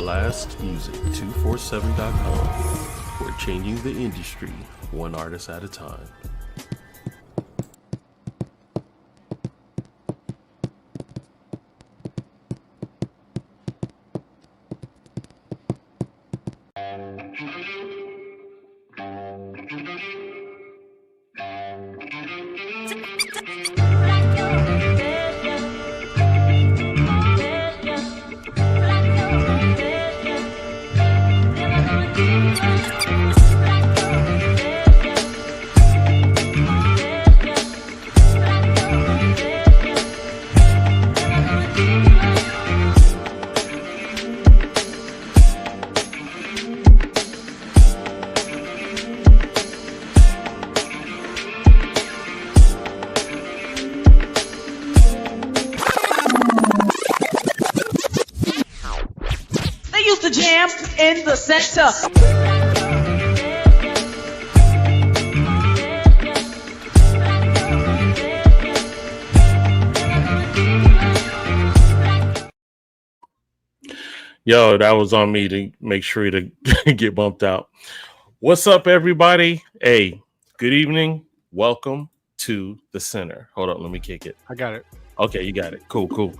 blastmusic247.com. We're changing the industry one artist at a time. In the center. Yo, that was on me to make sure to get bumped out. What's up, everybody? Hey, good evening. Welcome to the center. Hold on, let me kick it. I got it. Okay, you got it. Cool.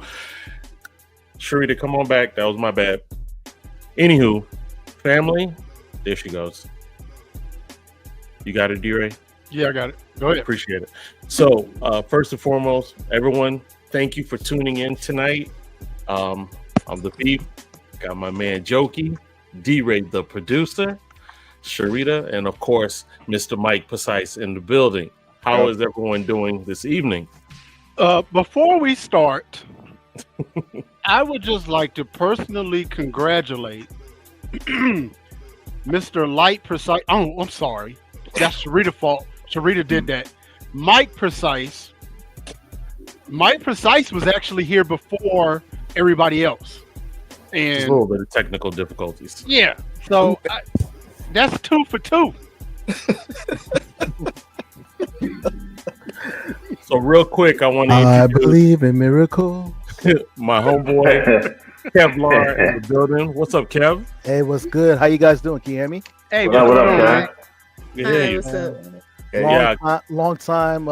Sharita, come on back. That was my bad. Anywho, family, there she goes. You got it, D-Ray? Yeah, I got it. Go ahead. Appreciate it. So, first and foremost, everyone, thank you for tuning in tonight. I'm the Beef. Got my man Jokey, D-Ray, the producer, Sharita, and of course, Mr. Mike Precise in the building. How is everyone doing this evening? Before we start, I would just like to personally congratulate Mr. Light Precise. Oh, I'm sorry. That's Sharita's fault. Sharita did that. Mike Precise. Mike Precise was actually here before everybody else. And just a little bit of technical difficulties. Yeah. So that's 2 for 2. So real quick, I want to I believe in miracles. My homeboy Kevlar in the building. What's up, Kev? Hey, what's good? How you guys doing? Can you hear me? Hey, what up, man? Yeah, What's up? Long time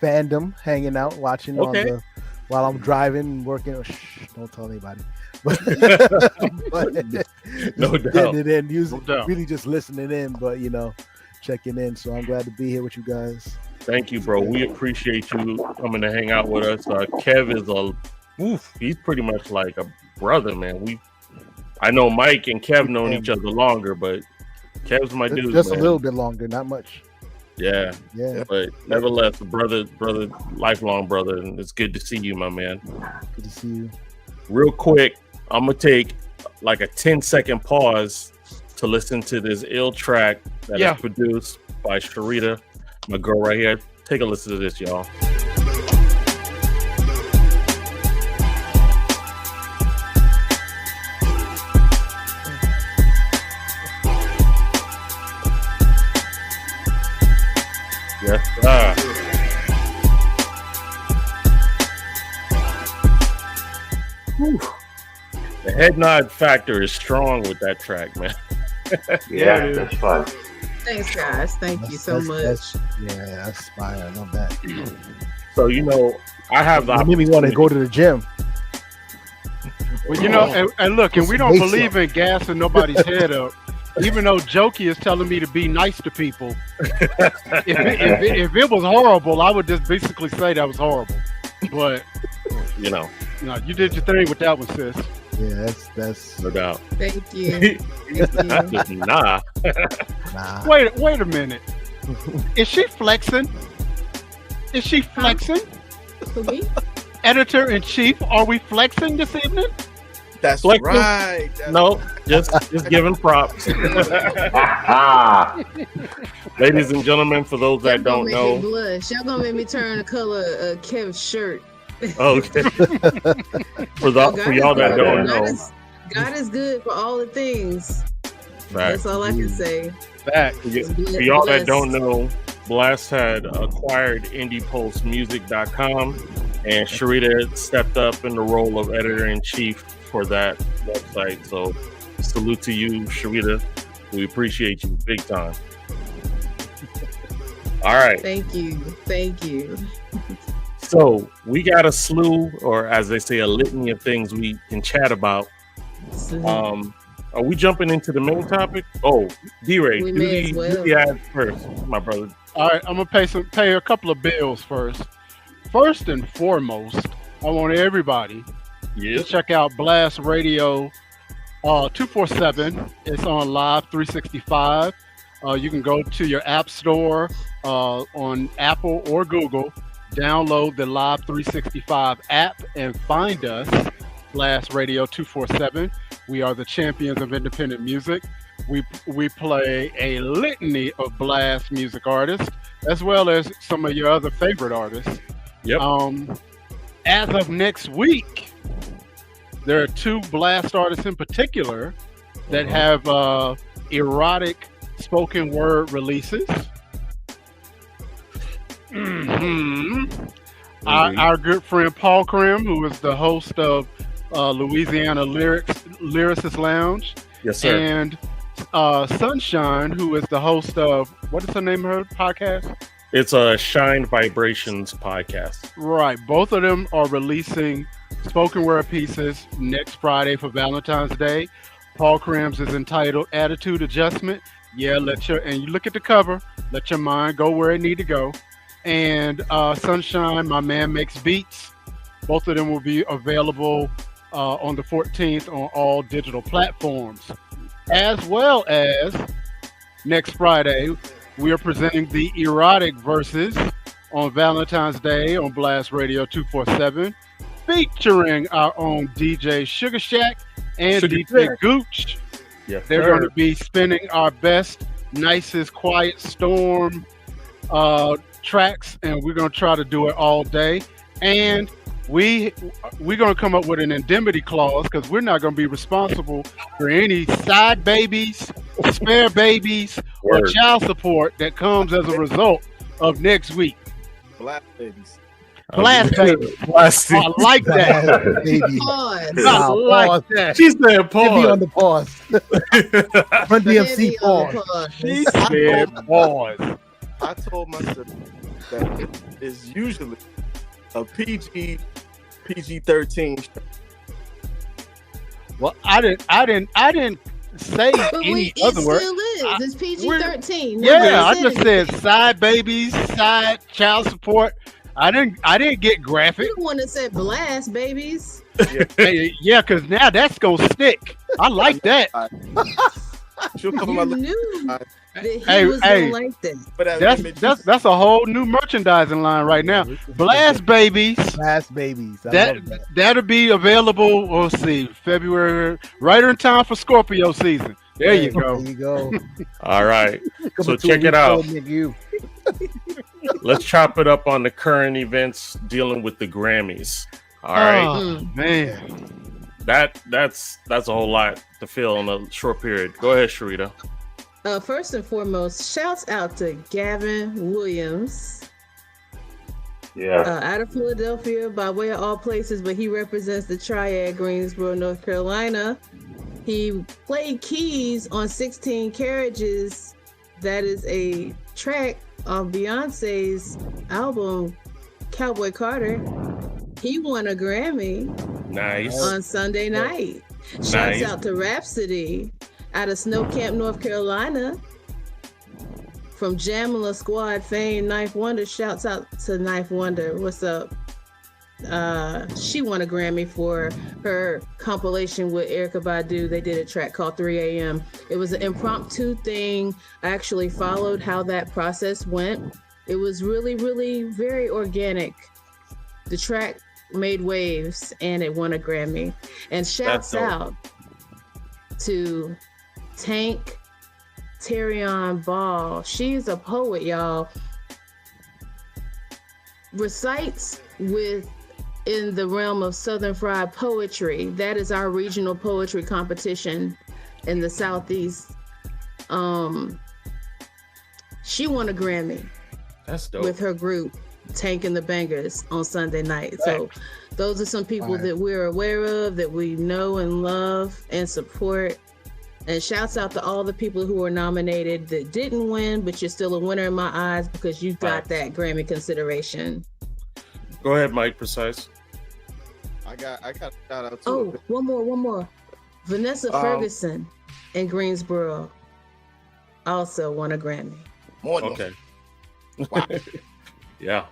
fandom, hanging out, watching while I'm driving, working. Shh, don't tell anybody. But No doubt. Getting it in, really just listening in, but checking in. So I'm glad to be here with you guys. Thank you, bro. We appreciate you coming to hang out with us. Kev is he's pretty much like a brother, man. I know Mike and Kev known each other longer, but Kev's my dude. Just man. A little bit longer, not much. Yeah. But nevertheless, a brother, lifelong brother, and it's good to see you, my man. Good to see you. Real quick, I'm gonna take like a 10-second pause to listen to this ill track that is produced by Sharita, my girl right here. Take a listen to this, y'all. Yes, sir. The head nod factor is strong with that track, man. Yeah, that's fun. Thanks, guys. Thank you so much. That's fire. I love that. So, I have the It made me want to go to the gym. Well, and look, and we don't believe in gassing nobody's head up. Even though Jokey is telling me to be nice to people, if it was horrible, I would just basically say that was horrible. But you did your thing with that one, sis. Yeah, that's no doubt. Thank you. Nah. Wait a minute. Is she flexing? For me? Editor in chief, are we flexing this evening? That's Flexing? right. No, just giving props. Ladies and gentlemen, for those that don't know, Blush. Y'all gonna make me turn the color of Kev's shirt. Okay. For y'all that don't know, God is good for all the things. Fact. That's all I can say. Fact. For y'all that don't know, Blast had acquired indiepulsemusic.com. And Sharita stepped up in the role of editor-in-chief for that website. So salute to you, Sharita. We appreciate you big time. All right. Thank you. So we got a slew, or as they say, a litany of things we can chat about. Are we jumping into the main topic? Oh, D-Ray, do the ads first, my brother. All right, I'm gonna pay a couple of bills first. First and foremost, I want everybody to check out Blast Radio 247. It's on Live 365. You can go to your app store on Apple or Google, download the Live 365 app, and find us, Blast Radio 247. We are the champions of independent music. We play a litany of blast music artists, as well as some of your other favorite artists. Yep. As of next week, there are 2 blast artists in particular that have erotic spoken word releases. Our good friend Paul Krim, who is the host of Louisiana Lyricist Lounge. Yes, sir. And Sunshine, who is the host of, what is the name of her podcast? It's a Shine Vibrations podcast. Right. Both of them are releasing spoken word pieces next Friday for Valentine's Day. Paul Krim's is entitled Attitude Adjustment. Yeah, and you look at the cover, let your mind go where it need to go. And Sunshine, My Man Makes Beats. Both of them will be available on the 14th on all digital platforms. As well as next Friday, we are presenting the erotic verses on Valentine's Day on Blast Radio 247, featuring our own DJ Sugar Shack and DJ Gooch. Yes, they're going to be spinning our best, nicest, Quiet Storm tracks, and we're going to try to do it all day. And we're going to come up with an indemnity clause, because we're not going to be responsible for any side babies, spare babies, or child support that comes as a result of next week. Blast babies. Blast babies. I like that. Baby. Pause. I like that. She said pause. Give me on the pause. Run DMC pause. She said pause. I told my sister that it is usually a PG-13. Well, I didn't say any other word. It still is. It's PG-13. Yeah, I just said side babies, side child support. I didn't get graphic. You the one that said blast babies. Yeah, because now that's gonna stick. I like that. She'll come You knew that he was gonna like that. That's a whole new merchandising line right now. Blast babies. Blast babies. That'll be available. We'll see, February, right in time for Scorpio season. There you go. There you go. All right. So check it out. Let's chop it up on the current events dealing with the Grammys. All right. Oh, man. That's a whole lot to fill in a short period. Go ahead, Sharita. First and foremost, shouts out to Gavin Williams. Yeah. Out of Philadelphia, by way of all places, but he represents the Triad, Greensboro, North Carolina. He played keys on 16 Carriages. That is a track on Beyonce's album, Cowboy Carter. He won a Grammy. Nice. On Sunday night. Shouts out to Rhapsody out of Snow Camp, North Carolina. From Jamila Squad fame, Knife Wonder. Shouts out to Knife Wonder. What's up? She won a Grammy for her compilation with Erykah Badu. They did a track called 3 a.m. It was an impromptu thing. I actually followed how that process went. It was really, really very organic. The track made waves and it won a Grammy. And shouts out to Tank Terrion Ball. She's a poet, y'all. Recites in the realm of Southern Fried Poetry. That is our regional poetry competition in the Southeast. She won a Grammy. That's dope. With her group. tanking the bangers on Sunday night. So those are some people that we're aware of, that we know and love and support. And shouts out to all the people who were nominated that didn't win, but you're still a winner in my eyes because you got that Grammy consideration. Go ahead, Mike Precise. I got a shout out to. Oh, one more. Vanessa Ferguson in Greensboro also won a Grammy. Okay. Wow. Yeah.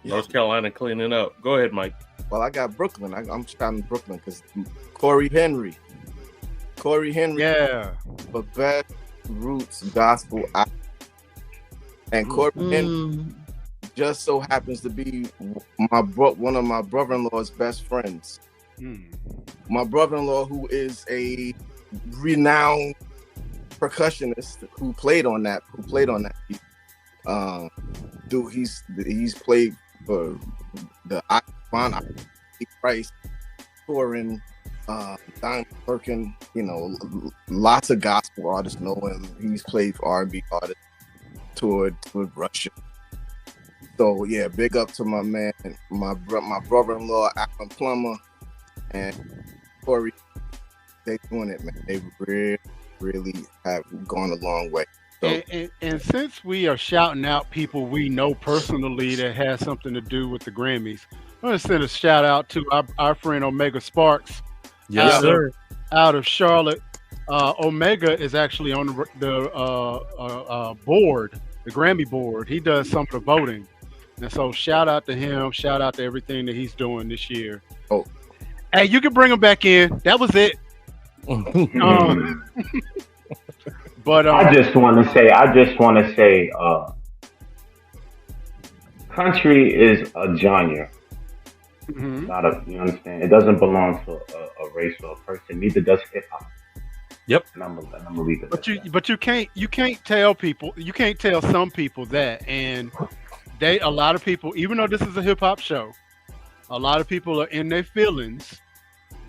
North Carolina cleaning up. Go ahead, Mike. Well, I got Brooklyn. I'm shouting Brooklyn because Corey Henry, Yeah. the best roots gospel album. And Corey Henry just so happens to be one of my brother-in-law's best friends. My brother-in-law, who is a renowned percussionist, who played on that beat. He's played for the Icon Price touring, Diamond Birkin, lots of gospel artists know him. He's played for R&B artists, toured with Russia. So yeah, big up to my man, my brother-in-law, Alan Plummer, and Corey. They doing it, man. They really have gone a long way. So, and since we are shouting out people we know personally that has something to do with the Grammys, I'm going to send a shout out to our friend Omega Sparks. Yes, sir. Out of Charlotte. Omega is actually on the board, the Grammy board. He does some of the voting. And so shout out to him. Shout out to everything that he's doing this year. Oh, hey, you can bring him back in. That was it. But I just want to say, country is a genre. Not a, you understand? It doesn't belong to a race or a person. Neither does hip hop. Yep. And I'm gonna leave it. But you can't tell people. You can't tell some people that, and a lot of people, even though this is a hip hop show, a lot of people are in their feelings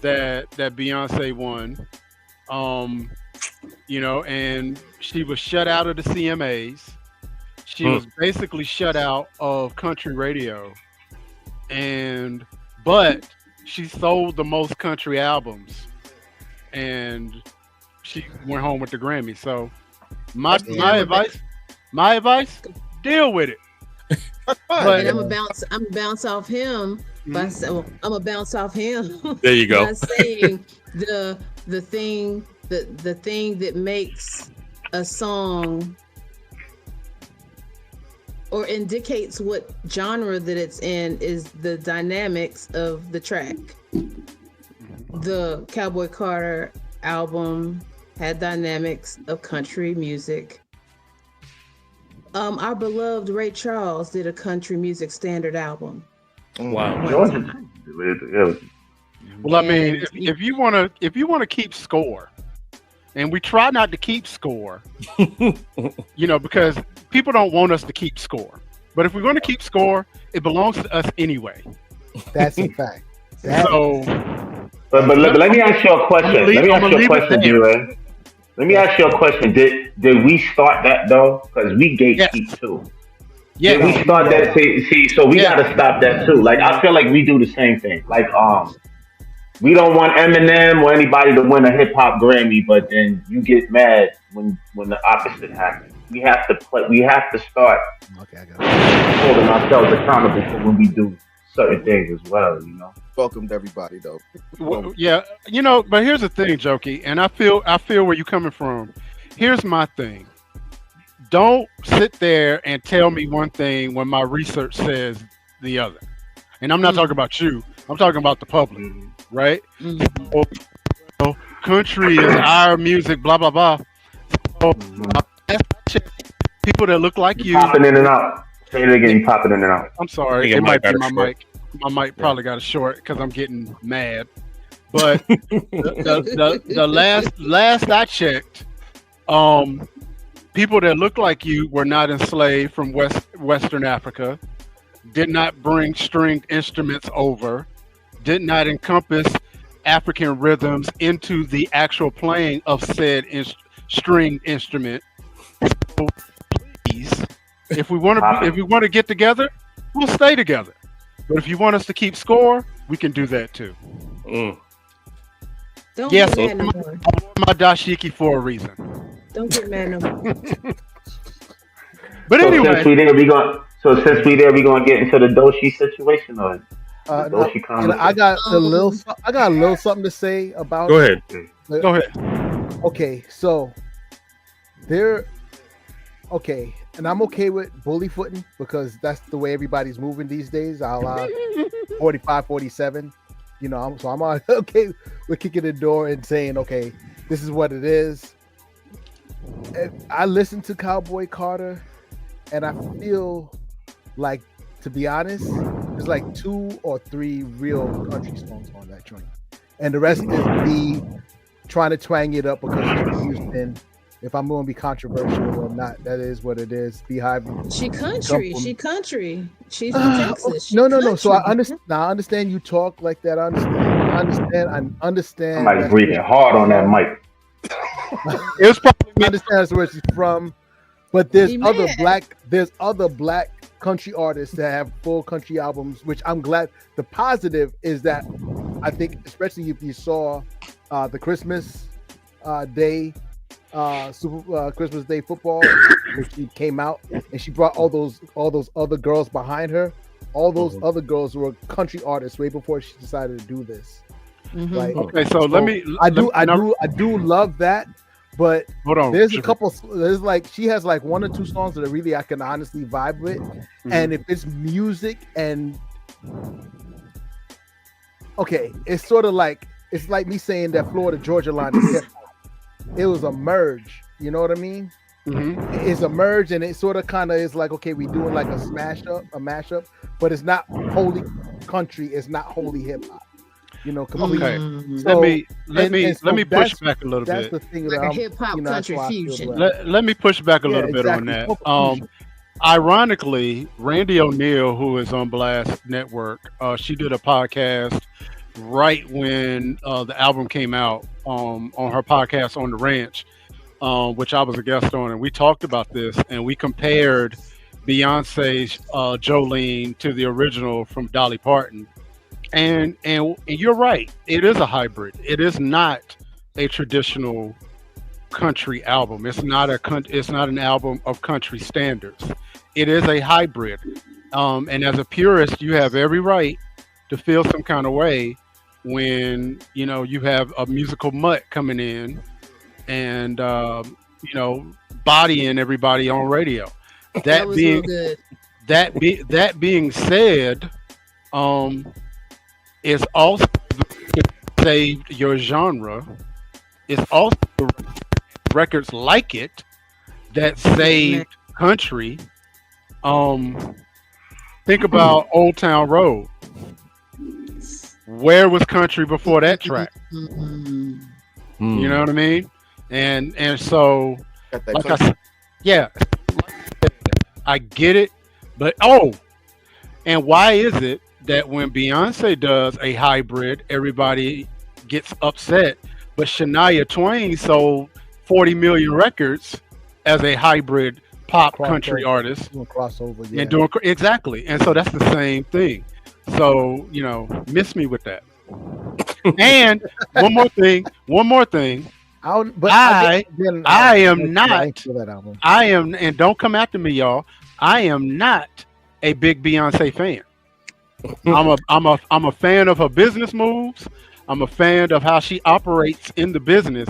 that Beyonce won. And she was shut out of the CMAs. She was basically shut out of country radio. But she sold the most country albums, and she went home with the Grammy. So my advice, deal with it. But I'm gonna bounce off him. I'm gonna bounce off him. There you go. By saying the thing that makes a song or indicates what genre that it's in is the dynamics of the track. The Cowboy Carter album had dynamics of country music. Our beloved Ray Charles did a country music standard album. Wow. Well, I mean, if you want to keep score, and we try not to keep score, because people don't want us to keep score. But if we're going to keep score, it belongs to us anyway. That's a fact. But let me ask you a question. D-Ray. Let me ask you a question. Did we start that though? Because we gatekeep too. Yeah, did we start that? See, so we gotta stop that too. Like I feel like we do the same thing. Like we don't want Eminem or anybody to win a hip hop Grammy, but then you get mad when the opposite happens. We have to start holding ourselves accountable for when we do certain things as well. Welcome to everybody though. Well, yeah, but here's the thing, Jokey, and I feel where you're coming from. Here's my thing. Don't sit there and tell me one thing when my research says the other. And I'm not talking about you. I'm talking about the public, right? So, country is our music, blah, blah, blah. So, people that look like you. Popping in and out. Say it again, you popping in and out. I'm sorry. It might be my mic. My mic probably got a short because I'm getting mad. But the last I checked, people that look like you were not enslaved from Western Africa, did not bring stringed instruments over, did not encompass African rhythms into the actual playing of said stringed instrument. So please, if we want to get together, we'll stay together. But if you want us to keep score, we can do that too. Mm. Don't Yes, get mad no more. I wore my dashiki for a reason. Don't get mad no more. But So anyway, since we there, we gonna get into the Doshi situation or the No, Doshi conversation. I got a little something to say about. Go ahead. go ahead. Okay, so okay, and I'm okay with bully footing because that's the way everybody's moving these days. I'll 45, 47. You know, I'm okay with kicking the door and saying, okay, this is what it is. I listened to Cowboy Carter, and I feel like, to be honest, there's like 2 or 3 real country songs on that joint, and the rest is me trying to twang it up because it's from Houston. If I'm going to be controversial or not, that is what it is. Beehive. She country. She's from Texas. No. So I understand. Now I understand you talk like that. I understand. Somebody breathing hard on that mic. It was probably I understand that's where she's from, but there's other black country artists that have full country albums, which I'm glad. The positive is that I think, especially if you saw the Christmas Day. Christmas Day football, where she came out and she brought all those other girls behind her. All those other girls were country artists way before she decided to do this. Mm-hmm. Like, okay. So let me. I do love that, but hold on. there's a couple. There's like she has like 1 or 2 songs that I can honestly vibe with, and if it's music and okay, it's sort of like it's like me saying that Florida Georgia line is hip hop. It was a merge, you know what I mean? Mm-hmm. It's a merge, and it sort of kind of is like, okay, we doing like a mashup, but it's not wholly country, it's not wholly hip hop, you know. Completely. Okay, So, let me push back a little that's bit. the thing, Like that a hip hop country fusion. Let me push back a little bit on that. Ironically, Randy O'Neal, who is on Blast Network, she did a podcast right when the album came out on her podcast on the ranch, which I was a guest on, and we talked about this and we compared Beyonce's Jolene to the original from Dolly Parton, and you're right, it is a hybrid. It is not a traditional country album. It's not an album of country standards. It is a hybrid, and as a purist, you have every right to feel some kind of way when you have a musical mutt coming in and bodying everybody on radio. That being said, it's also saved your genre. It's also records like it that saved country. Think about Old Town Road. Where was country before that track? You know what I mean? And so, like I said, yeah, I get it. But and why is it that when Beyonce does a hybrid, everybody gets upset, but Shania Twain sold 40 million records as a hybrid pop country artist, doing crossover, and doing exactly, and so that's the same thing. So miss me with that. And one more thing. I am not. And don't come after me, y'all. I am not a big Beyonce fan. I'm a fan of her business moves. I'm a fan of how she operates in the business,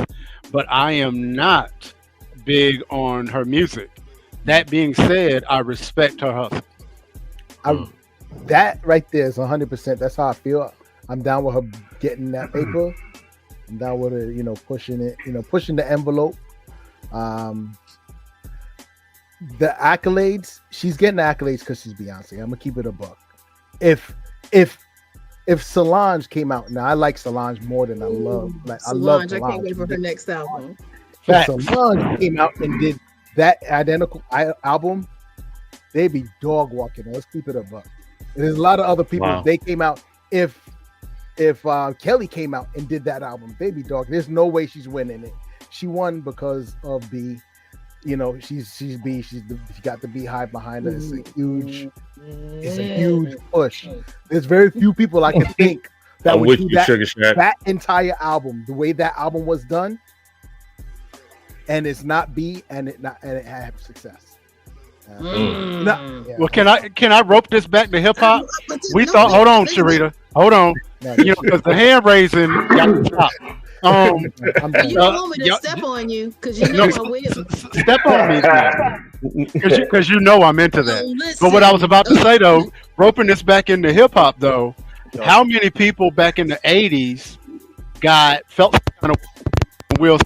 but I am not big on her music. That being said, I respect her hustle. That right there is 100%. That's how I feel. I'm down with her getting that paper. I'm down with her, pushing it, pushing the envelope. The accolades, she's getting the accolades because she's Beyonce. I'm gonna keep it a buck. If Solange came out, now I like Solange more than I love. Like Solange, I can't wait for her next album. If Solange came out and did that identical album, they'd be dog walking. Let's keep it a buck. There's a lot of other people. Wow. They came out. If Kelly came out and did that album, Baby Dog, there's no way she's winning it. She won because of B. She's B. She got the Beehive behind her. It's a huge is a huge push. There's very few people I can think that I'm would with do you, Sugar Shack. that entire album, the way that album was done, and it's not B and it have success. Well, can I rope this back to hip hop? We thought. Hold on, Sharita. Hold on. Because the hand raising got to stop. You don't want me to step on you because you know I will. Step on me, because you know I'm into that. Listen. But what I was about to say though, roping this back into hip hop though, how many people back in the '80s felt kind of Will,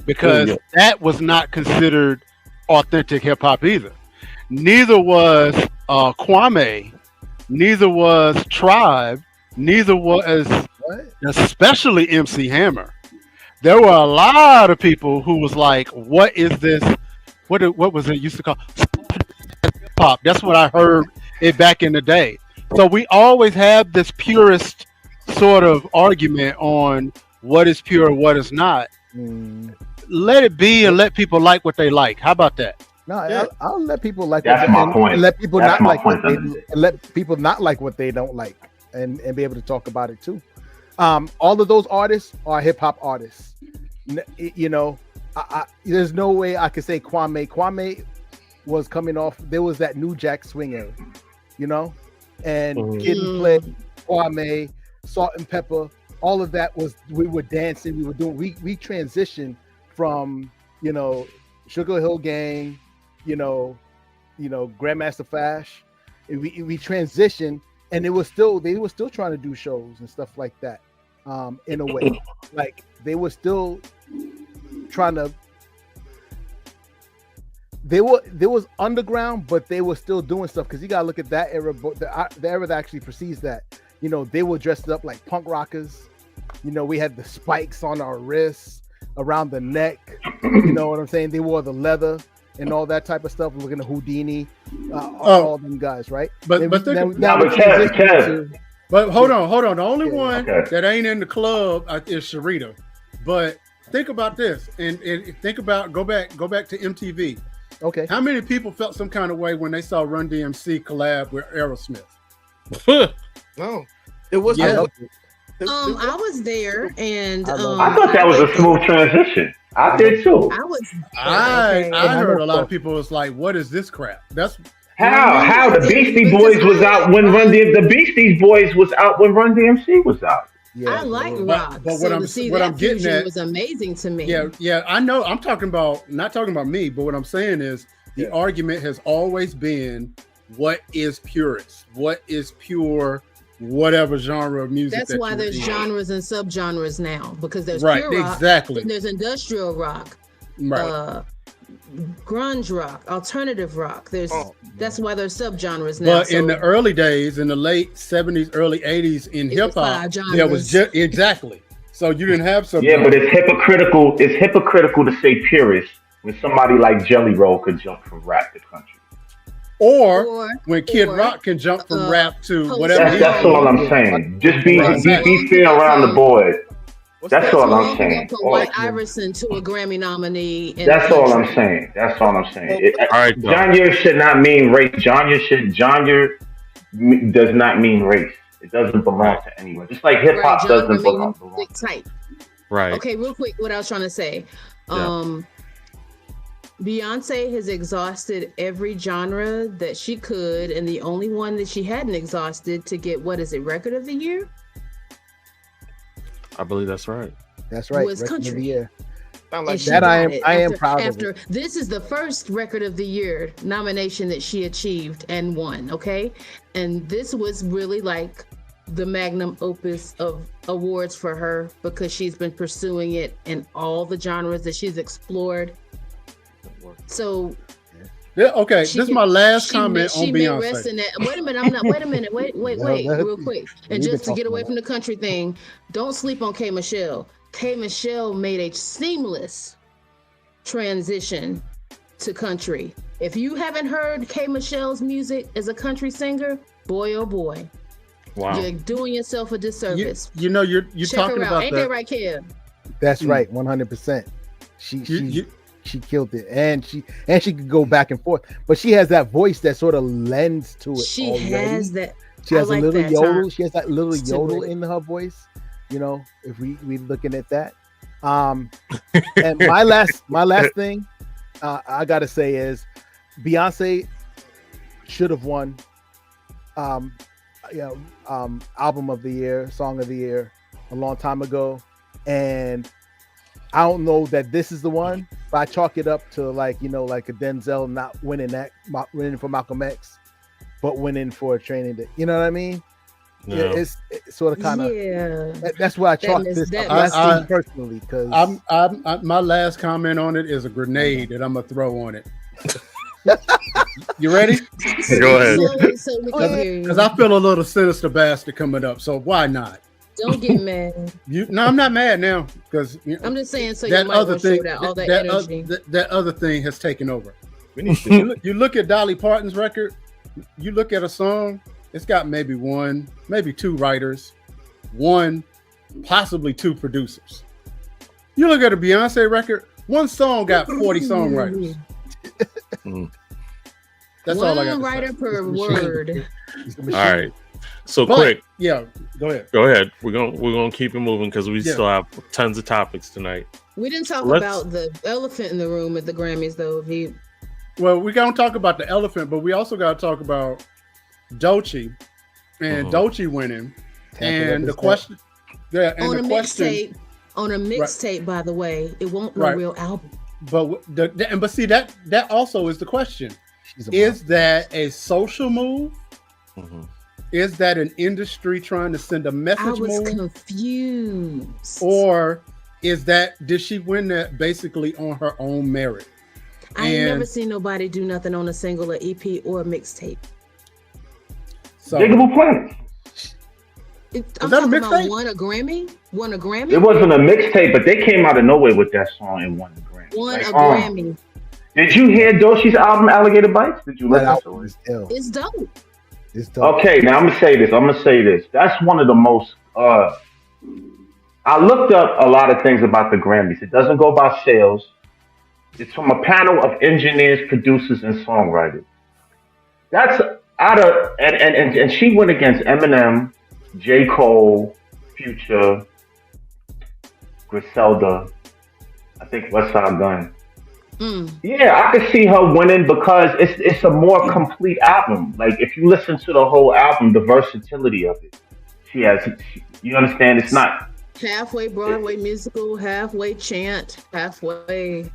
because that was not considered authentic hip hop either. Neither was Kwame, neither was Tribe, neither was especially MC Hammer. There were a lot of people who was like, "What is this? What was it used to call hip hop?" That's what I heard it back in the day. So we always have this purist sort of argument on what is pure, what is not. Let it be and let people like what they like. How about that? No, I'll let people like That's what my point. And let people That's not my like point. let people not like what they don't like and be able to talk about it too. All of those artists are hip hop artists. You know, there's no way I could say Kwame. Kwame was coming off. There was that New Jack Swing era, you know, and Kid and Play, Kwame, Salt and Pepper. All of that was, we were dancing. We were doing. We transitioned from, you know, Sugar Hill Gang, you know, Grandmaster Flash. We transitioned, and they were still trying to do shows and stuff like that. In a way, like they were still trying to. There was underground, but they were still doing stuff, because you gotta look at that era. But the era that actually precedes that, you know, they were dressed up like punk rockers. You know, we had the spikes on our wrists, around the neck. You know what I'm saying? They wore the leather and all that type of stuff. Looking at Houdini, all them guys, right? But hold on. The only one that ain't in the club is Sharita. But think about this, and think about go back to MTV. Okay. How many people felt some kind of way when they saw Run DMC collab with Aerosmith? No, it was. Yeah. I was there, and I thought that was a smooth transition. I did too. I heard a lot of people was like, "What is this crap?" That's how the Beastie Boys was out when the Beastie Boys was out when Run DMC was out. Yeah, I like rock, but what I'm getting at was amazing to me. Yeah, I know. I'm talking about, not talking about me, but what I'm saying is the argument has always been, what is purist? What is pure? Whatever genre of music. That's why there's genres and subgenres now, because there's pure rock, exactly. There's industrial rock, right? Grunge rock, alternative rock. That's why there's subgenres now. But in the early days, in the late 70s, early 80s, in hip hop, there was exactly. So you didn't have some. Yeah, but it's hypocritical. It's hypocritical to say purist when somebody like Jelly Roll could jump from rap to country. Or when Kid Rock can jump from rap to whatever. That's all I'm saying. Just be fair around the board. That's all I'm saying. From White Iverson to a Grammy nominee. That's all I'm saying. All right, genre should not mean race. Genre does not mean race. It doesn't belong to anyone. Just like hip hop doesn't belong. Type. Right. Okay, real quick, what I was trying to say. Beyonce has exhausted every genre that she could, and the only one that she hadn't exhausted to get, record of the year? I believe that's right. That's right. Was Country. Of the year. Like that I am proud of it. This is the first record of the year nomination that she achieved and won, okay? And this was really like the magnum opus of awards for her, because she's been pursuing it in all the genres that she's explored. So okay, this is my last comment on Beyonce. Wait a minute, wait, real quick. And just to get away from the country thing, don't sleep on K. Michelle. K. Michelle made a seamless transition to country. If you haven't heard K. Michelle's music as a country singer, boy oh boy. Wow. You're doing yourself a disservice. You're talking about Ain't that right, Kev? That's right, 100%. killed it, and she could go back and forth, but she has that voice that sort of lends to it. She already. has that. She has like a little that yodel. term. She has that little yodel in her voice. You know, if we looking at that. And my last thing I gotta say is Beyonce should have won album of the year, song of the year a long time ago, and I don't know that this is the one, but I chalk it up to like a Denzel not winning for Malcolm X, but winning for a Training Day. You know what I mean? No. It's sort of kind of that's why I chalk this up personally, because my last comment on it is a grenade that I'm gonna throw on it. You ready? Go ahead. Because I feel a little sinister bastard coming up, so why not? Don't get mad. No, I'm not mad now, because I'm just saying. So that you might other thing, all that energy. That other thing has taken over. You look at Dolly Parton's record. You look at a song. It's got maybe one, maybe two writers, one, possibly two producers. You look at a Beyonce record. One song got 40 songwriters. That's one all I got. One writer per word. All right. So quick. Yeah, go ahead. Go ahead. We're gonna keep it moving because we still have tons of topics tonight. We didn't talk about the elephant in the room at the Grammys, though. Well, we're gonna talk about the elephant, but we also got to talk about Doechii and Doechii winning, and the question. Yeah, and on a mixtape. On a mixtape, by the way, it won't be a real album. But but see that also is the question: is that a social move? Mm-hmm. Is that an industry trying to send a message? I was confused. Or did she win that basically on her own merit? I ain't never seen nobody do nothing on a single, or EP, or a mixtape. So, Diggable Planet. I'm talking about won a Grammy? It wasn't a mixtape, but they came out of nowhere with that song and won the Grammy. Won a Grammy. Did you hear Doechii's album, Alligator Bites? Did you listen to it? It's dope. Okay, now I'm gonna say this. That's one of the most. I looked up a lot of things about the Grammys. It doesn't go by sales. It's from a panel of engineers, producers, and songwriters. That's out of and she went against Eminem, J. Cole, Future, Griselda, I think Westside Gunn. Yeah, I could see her winning because it's a more complete album. Like if you listen to the whole album, the versatility of it, you understand? It's not halfway Broadway musical, halfway chant, halfway.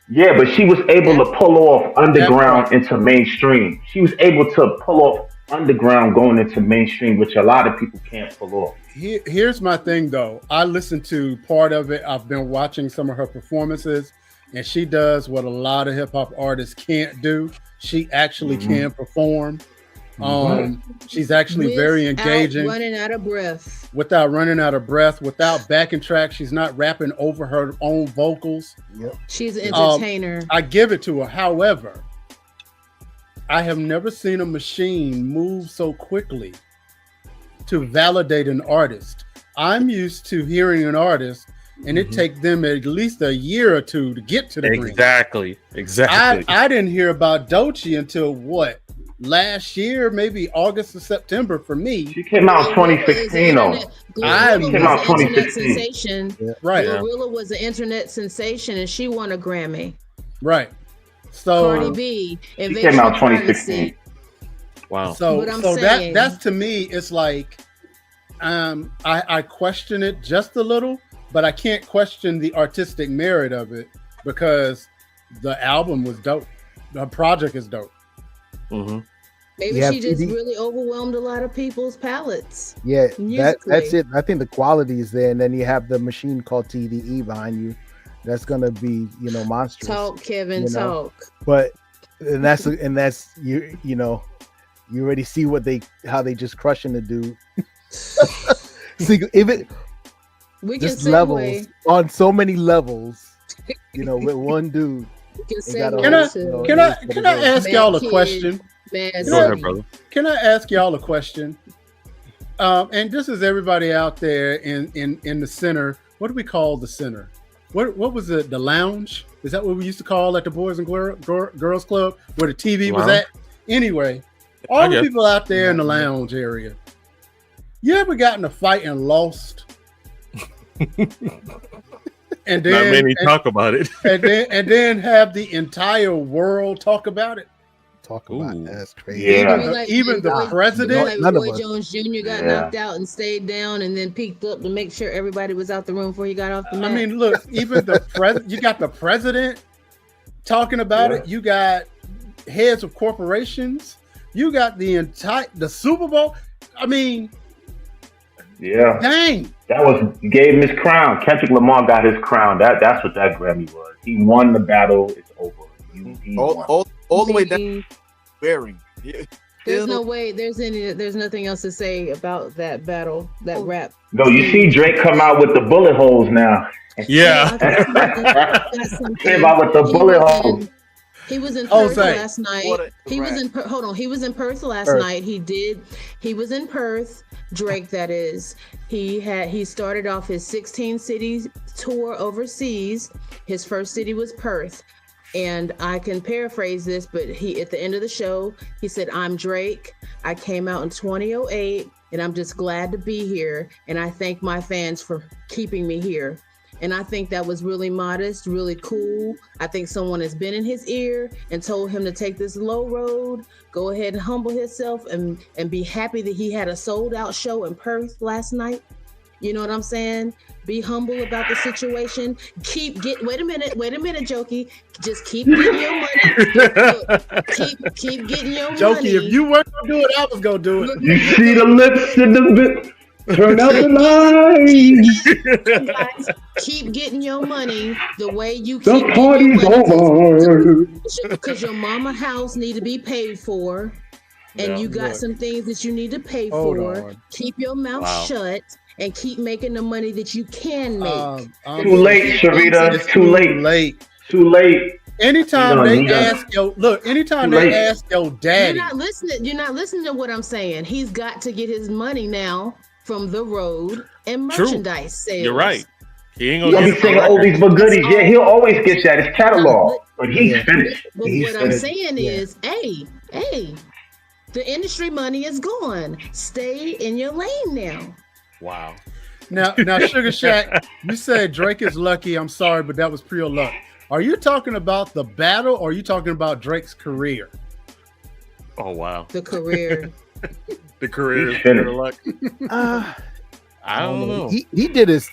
Yeah, but she was able to pull off underground into mainstream. She was able to pull off underground going into mainstream, which a lot of people can't pull off. Here's my thing, though. I listened to part of it. I've been watching some of her performances. And she does what a lot of hip hop artists can't do. She actually can perform. She's actually very engaging. Running out of breath. Without running out of breath, without backing tracks. She's not rapping over her own vocals. Yep. She's an entertainer. I give it to her. However, I have never seen a machine move so quickly to validate an artist. I'm used to hearing an artist and it takes them at least a year or two to get to the Exactly. I didn't hear about Doechii until last year, maybe August or September for me. She came out in 2016 though. She came out 2016. Sensation. Yeah. Right. Glorilla was an internet sensation and she won a Grammy. Right. So Cardi B. She came out 2016. Wow. So that's to me, it's like I question it just a little. But I can't question the artistic merit of it because the album was dope. The project is dope. Mm-hmm. Maybe she just really overwhelmed a lot of people's palettes. Yeah, that's it. I think the quality is there, and then you have the machine called TDE behind you. That's gonna be, monstrous. Talk, Kevin, talk. But that's you already see how they just crushing the dude. See, we can just levels on so many levels, with one dude. Can I ask y'all a question? Go ahead, brother. Can I ask y'all a question? And this is everybody out there in the center. What do we call the center? what was it? The lounge? Is that what we used to call at the Boys and Girls Club, where the TV was at? Anyway, all the people out there in the lounge area. You ever got in a fight and lost? And then not many talk about it. and then have the entire world talk about it. Talk about it. That's crazy. Yeah. Even the president. Like Roy Jones Jr. got knocked out and stayed down, and then peeked up to make sure everybody was out the room before he got off the mat. I mean, look, even the president. You got the president talking about it. You got heads of corporations. You got the Super Bowl. I mean, yeah. Dang. That gave him his crown. Kendrick Lamar got his crown. That's what that Grammy was. He won the battle. It's over. He won. All the way down. Wearing. There's no way. There's nothing else to say about that battle. That rap. No, you see Drake come out with the bullet holes now. Yeah. Came out with the bullet holes. He was in Perth last night. He was in Perth last night. He was in Perth. Drake, that is. He started off his 16 cities tour overseas. His first city was Perth. And I can paraphrase this, but at the end of the show, he said, "I'm Drake. I came out in 2008, and I'm just glad to be here. And I thank my fans for keeping me here." And I think that was really modest, really cool. I think someone has been in his ear and told him to take this low road, go ahead and humble himself and be happy that he had a sold out show in Perth last night. You know what I'm saying? Be humble about the situation. Wait a minute, Jokey. Just keep getting your money. keep getting your money. Jokey, if you weren't gonna do it, I was gonna do it. You see the lips in the bit. Turn out the lights. Guys, keep getting your money the way you keep the party's over. Because your mama house need to be paid for, and you got some things that you need to pay for. Keep your mouth shut and keep making the money that you can make. Too late, Sharita. It's too late. Too late. Anytime they ask your daddy, you're not listening to what I'm saying. He's got to get his money now from the road and merchandise sales. You're right. He ain't gonna be singing oldies but goodies. Yeah, he'll always get that. It's catalog. But he's finished. But what I'm saying is, hey, the industry money is gone. Stay in your lane now. Wow. Now, Sugar Shack, you said Drake is lucky. I'm sorry, but that was pure luck. Are you talking about the battle, or are you talking about Drake's career? Oh wow. The career. The career is pure luck. I don't know.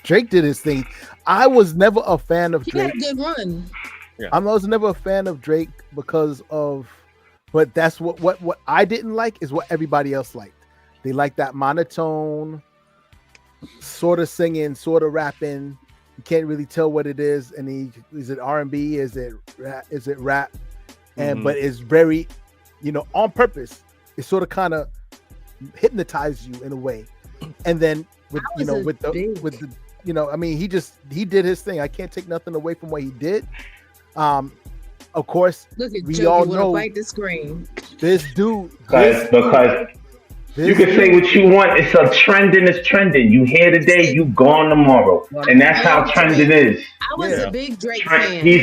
Drake did his thing. I was never a fan of Drake. He had a good run. Yeah. I was never a fan of Drake but that's what I didn't like is what everybody else liked. They liked that monotone, sort of singing, sort of rapping. You can't really tell what it is. And is it R&B? Is it rap? And but it's very, on purpose. It sort of kind of hypnotized you in a way. And then he did his thing. I can't take nothing away from what he did. Of course, we all know bite the screen. This dude because you can say what you want. It's a trending. It's trending. You here today, you gone tomorrow, and that's how trending is. I was a big Drake fan. He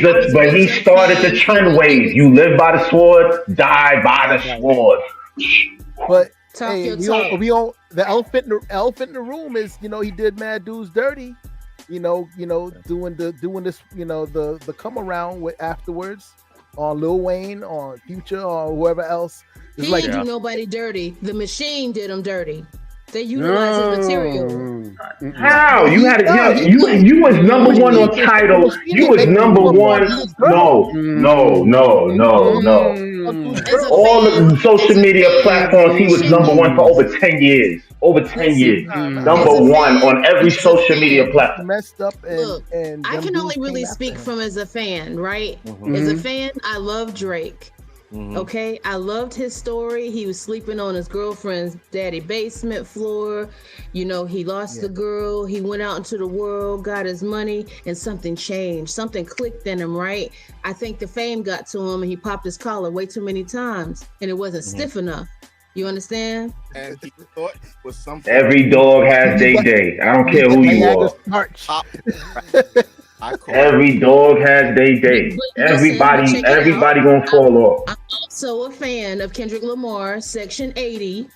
started the trend wave. You live by the sword, die by the sword. But the elephant in the room is, he did Mad Dudes Dirty, doing this, the come around with afterwards on Lil Wayne, on Future, or whoever else. He didn't do nobody dirty. The machine did him dirty. They utilized his material. How? You was number one on Tidal. You was number one. No. All the social media platforms, he was number one for over 10 years. Number one on every social media platform. Messed up and I can only really speak from as a fan, right? As a fan, I love Drake. Okay, I loved his story. He was sleeping on his girlfriend's daddy basement floor. He lost the girl. He went out into the world, got his money, and something changed. Something clicked in him, right? I think the fame got to him, and he popped his collar way too many times, and it wasn't stiff enough. You understand? And he thought it was something. Every dog has their day. I don't care who you are. Every dog has their day. Everybody gonna fall off. I'm also a fan of Kendrick Lamar, Section 80,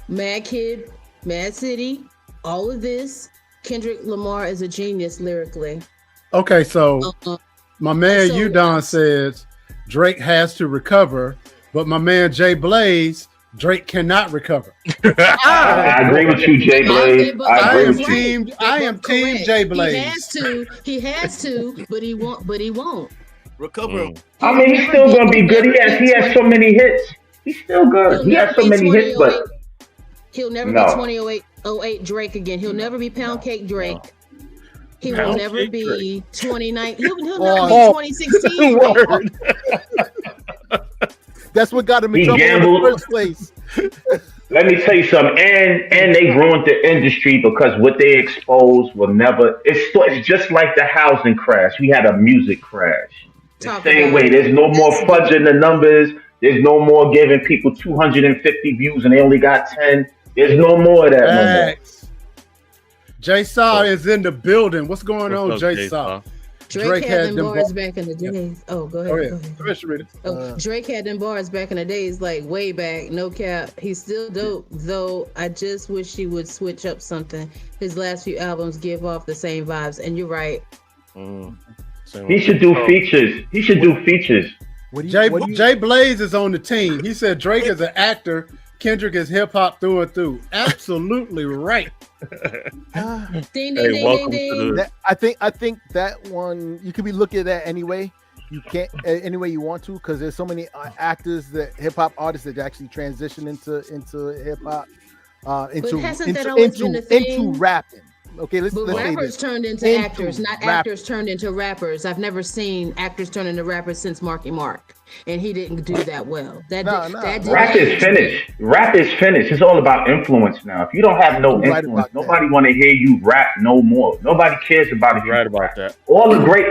Mad Kid, Mad City, all of this. Kendrick Lamar is a genius lyrically. Okay, so my man Udon says Drake has to recover, but my man Jay Blaze, Drake cannot recover. I agree with you, Jay Blaze. I am team Jay Blaze. He has to, but he won't. Recover. I mean, he's still gonna be good. He has so many hits. He's still good. He has so many hits, but he'll never be 2008 Drake again. He'll never be Pound Cake Drake. He will never be 29. He'll never be 2016. That's what got him in trouble in the first place. Let me tell you something, and they ruined the industry because what they exposed will never. It's just like the housing crash. We had a music crash. The same way. There's no more fudging the numbers. There's no more giving people 250 views and they only got 10. There's no more of that no more. Jay Saw is in the building. What's going on, Jay Saw? Drake had them bars back in the days. Oh, go ahead. Drake had them bars back in the days, like way back. No cap. He's still dope, though. I just wish he would switch up something. His last few albums give off the same vibes, and you're right. He should do features. Jay Blaze is on the team. He said Drake is an actor. Kendrick is hip hop through and through. Absolutely right. Ding, ding, ding. I think that one you could be looking at that anyway. You can't any way you want to because there's so many actors that hip hop artists that actually transition into hip hop, into rapping. Okay, let's rappers turned into actors, not actors turned into rappers. I've never seen actors turn into rappers since Marky Mark, and he didn't do that well. Rap is finished. Rap is finished. It's all about influence now. If you don't have no influence, nobody want to hear you rap no more. Nobody cares about it. Right about that. All the great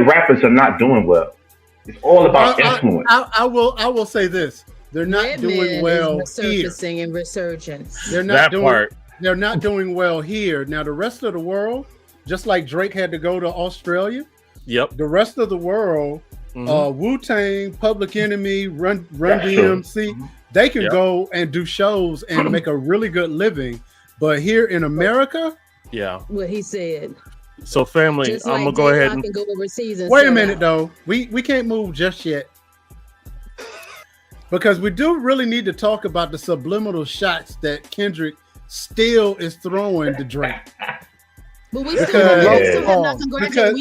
rappers are not doing well. It's all about influence. I will say this: they're not doing well here. Resurfacing and resurgence. They're not doing well here. Now, the rest of the world, just like Drake had to go to Australia, the rest of the world, Wu-Tang, Public Enemy, Run DMC, they can go and do shows and make a really good living. But here in America, what he said. So, family, I'm gonna go ahead and go overseas. And wait a minute, though. We can't move just yet. Because we do really need to talk about the subliminal shots that Kendrick still is throwing to Drake. But we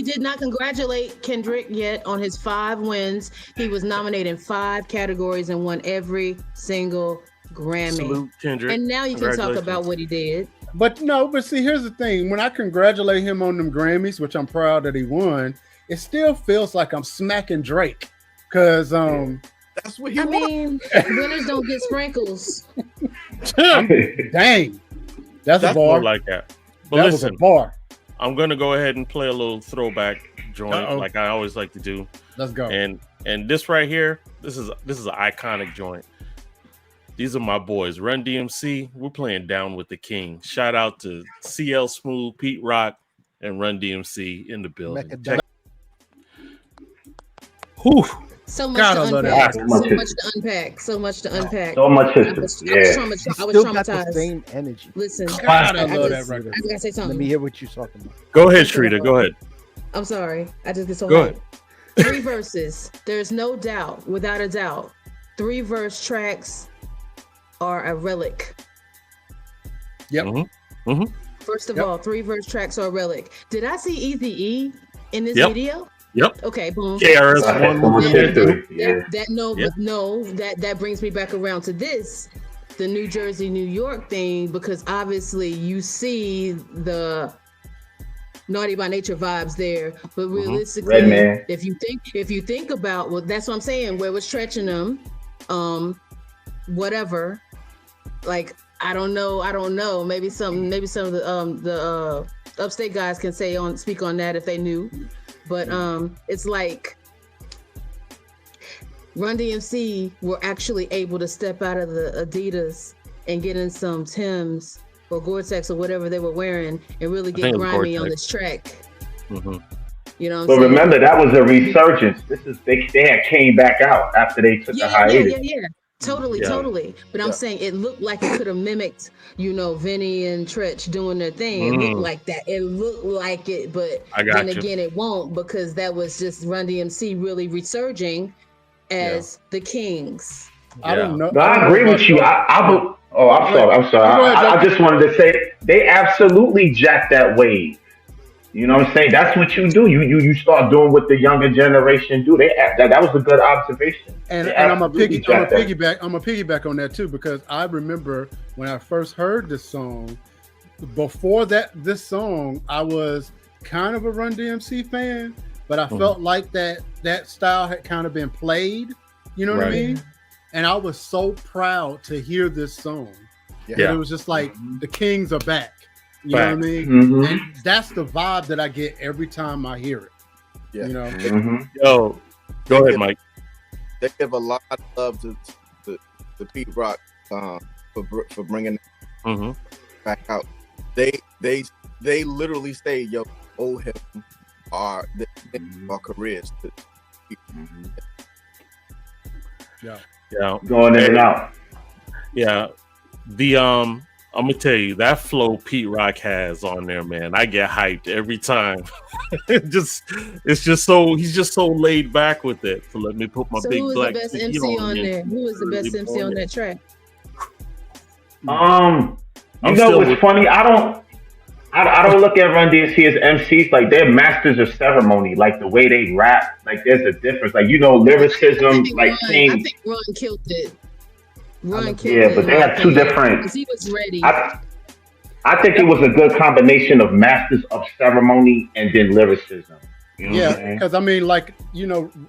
did not congratulate Kendrick yet on his 5 wins. He was nominated in 5 categories and won every single Grammy. Salute, Kendrick. And now you can talk about what he did. But see, here's the thing. When I congratulate him on them Grammys, which I'm proud that he won, it still feels like I'm smacking Drake. Because that's what he wants. Winners don't get sprinkles. Dang. That's a bar. Like that. But that listen, was a bar. I'm gonna go ahead and play a little throwback joint like I always like to do. Let's go. And this right here, this is an iconic joint. These are my boys, Run DMC. We're playing Down with the King. Shout out to CL Smooth, Pete Rock, and Run DMC in the building. Whew. So much to unpack. So much to unpack. So much history. I was traumatized. Got the same energy. Listen, I love that record. I gotta say something. Let me hear what you're talking about. Go ahead, Shrita. Go ahead. I'm sorry. I just get so Go ahead. 3 verses. There's no doubt, without a doubt, 3 verse tracks are a relic. Yep. Mm-hmm. First of all, 3 verse tracks are a relic. Did I see Eazy-E in this video? Yep. Okay, boom. That brings me back around to this, the New Jersey, New York thing, because obviously you see the Naughty by Nature vibes there, but realistically, if you think about, well, that's what I'm saying, where it was stretching them, whatever, like I don't know. Maybe some of the upstate guys can speak on that if they knew. But it's like Run DMC were actually able to step out of the Adidas and get in some Timbs or Gore-Tex or whatever they were wearing and really get grimy on this track. Mm-hmm. You know what I'm But saying? remember, that was a resurgence. This is they had came back out after they took a hiatus. Totally. But I'm saying it looked like it could have mimicked, Vinny and Tretch doing their thing. It looked like that. It looked like it, but then again, it won't, because that was just Run DMC really resurging as the Kings. I don't know. No, I agree with you. I'm sorry. I just wanted to say they absolutely jacked that wave. You know what I'm saying? That's what you do. You start doing what the younger generation do. That was a good observation. And I'm a piggyback on that too, because I remember when I first heard this song. Before this song, I was kind of a Run DMC fan, but I felt like that style had kind of been played. You know what I mean? And I was so proud to hear this song. Yeah. It was just like the Kings are back. You know what I mean? Mm-hmm. And that's the vibe that I get every time I hear it. Yeah. You know? Mm-hmm. Yo, go ahead, Mike. They give a lot of love to Pete Rock for bringing back out. They literally say, "Yo, owe him our careers." Yeah, going in and out. Yeah, I'm gonna tell you, that flow Pete Rock has on there, man. I get hyped every time. It's just so he's just so laid back with it. So let me put my big black. Who was the best MC on there? Who was the best MC on that track? You know what's funny? I don't look at Run DMC as MCs. Like, they're masters of ceremony. Like, the way they rap, like, there's a difference. Like, lyricism, like King. I think Ron killed it. But they have two different. He was ready. I think it was a good combination of masters of ceremony and then lyricism. You know because I mean, like,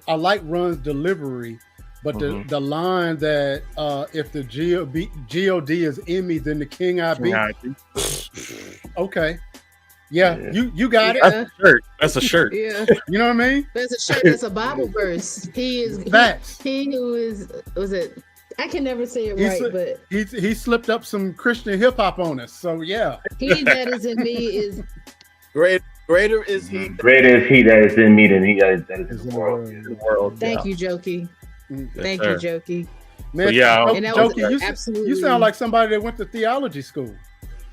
I like Run's delivery, but the line that if the G-O-D is in me, then the King I be. Okay. Yeah, you got it. That's a shirt. That's a shirt. Yeah. You know what I mean? That's a shirt. That's a Bible verse. He who is, was it? I can never say it right, but he slipped up some Christian hip hop on us. So yeah, he that is in me is greater is he. Greater is he that is in me than he that is in the world. Thank you, Jokey. Thank you, Jokey. Man, Jokey, you sound like somebody that went to theology school.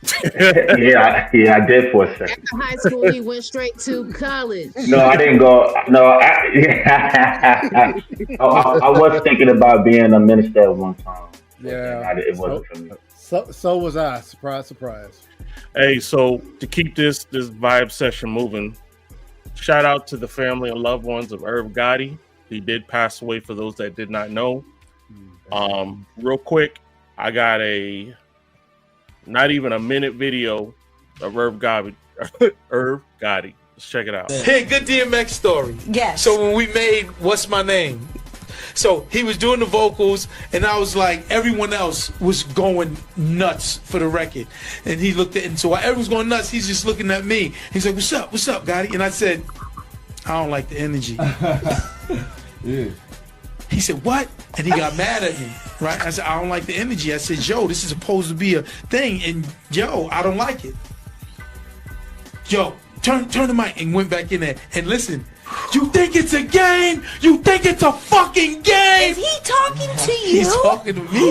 I did for a second. After high school, he went straight to college. No, I didn't go. No, I was thinking about being a minister at one time. Yeah, it wasn't for me. So was I. Surprise. Hey, so to keep this vibe session moving, shout out to the family and loved ones of Irv Gotti. He did pass away, for those that did not know. Real quick, I got not even a minute video of Irv Gotti. Let's check it out. Hey, good DMX story. Yes. So when we made What's My Name, so he was doing the vocals, and I was like, everyone else was going nuts for the record. And he looked at, and so while everyone's going nuts, he's just looking at me. He's like, what's up, Gotti? And I said, I don't like the energy. Yeah. He said, what? And he got mad at me, right? I said, I don't like the energy. I said, yo, this is supposed to be a thing, and yo, I don't like it. Yo, turn the mic, and went back in there. And listen, you think it's a game? You think it's a fucking game? Is he talking to you? He's talking to me.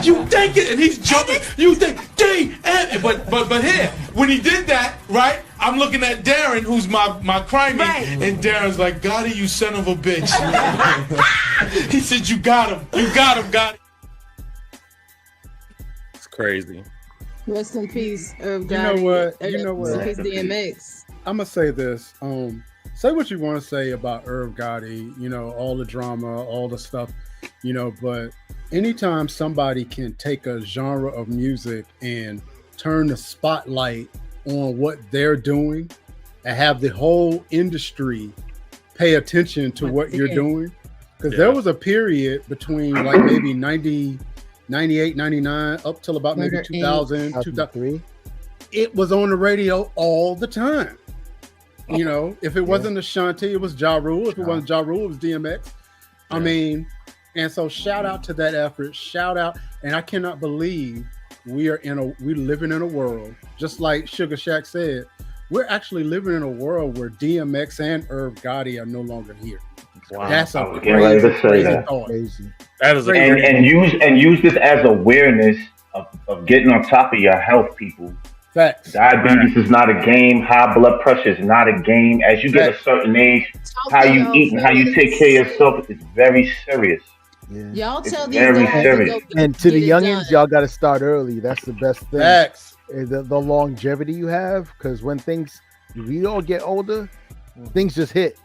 You think it, and he's jumping. You think, but here, when he did that, right? I'm looking at Darren, who's my crime mate, and Darren's like, Gotti, you son of a bitch. He said, you got him, Gotti. It's crazy. Rest in peace, Irv Gotti. You know what? Rest in peace, DMX. I'm gonna say this. Say what you want to say about Irv Gotti. All the drama, all the stuff. But anytime somebody can take a genre of music and turn the spotlight on what they're doing and have the whole industry pay attention to what you're doing, because there was a period between like maybe 90, 98, 99 up till about maybe 2000, 2003. It was on the radio all the time. If it wasn't Ashanti, it was Ja Rule. If it wasn't Ja Rule, it was DMX. I mean, and so shout out to that effort. Shout out. And I cannot believe we're living in a world, just like Sugar Shack said, we're actually living in a world where DMX and Irv Gotti are no longer here. Wow. That's a I was getting ready to say crazy that. thought. That is and use this as awareness of getting on top of your health, people. Facts. Diabetes is not a game. High blood pressure is not a game. As you get a certain age, how you eat and how you take care of yourself is very serious. Yeah. Y'all tell It's these very guys serious. And to the get it youngins, done. y'all got to start early. That's the best thing. Facts. The longevity you have, because when we all get older, things just hit.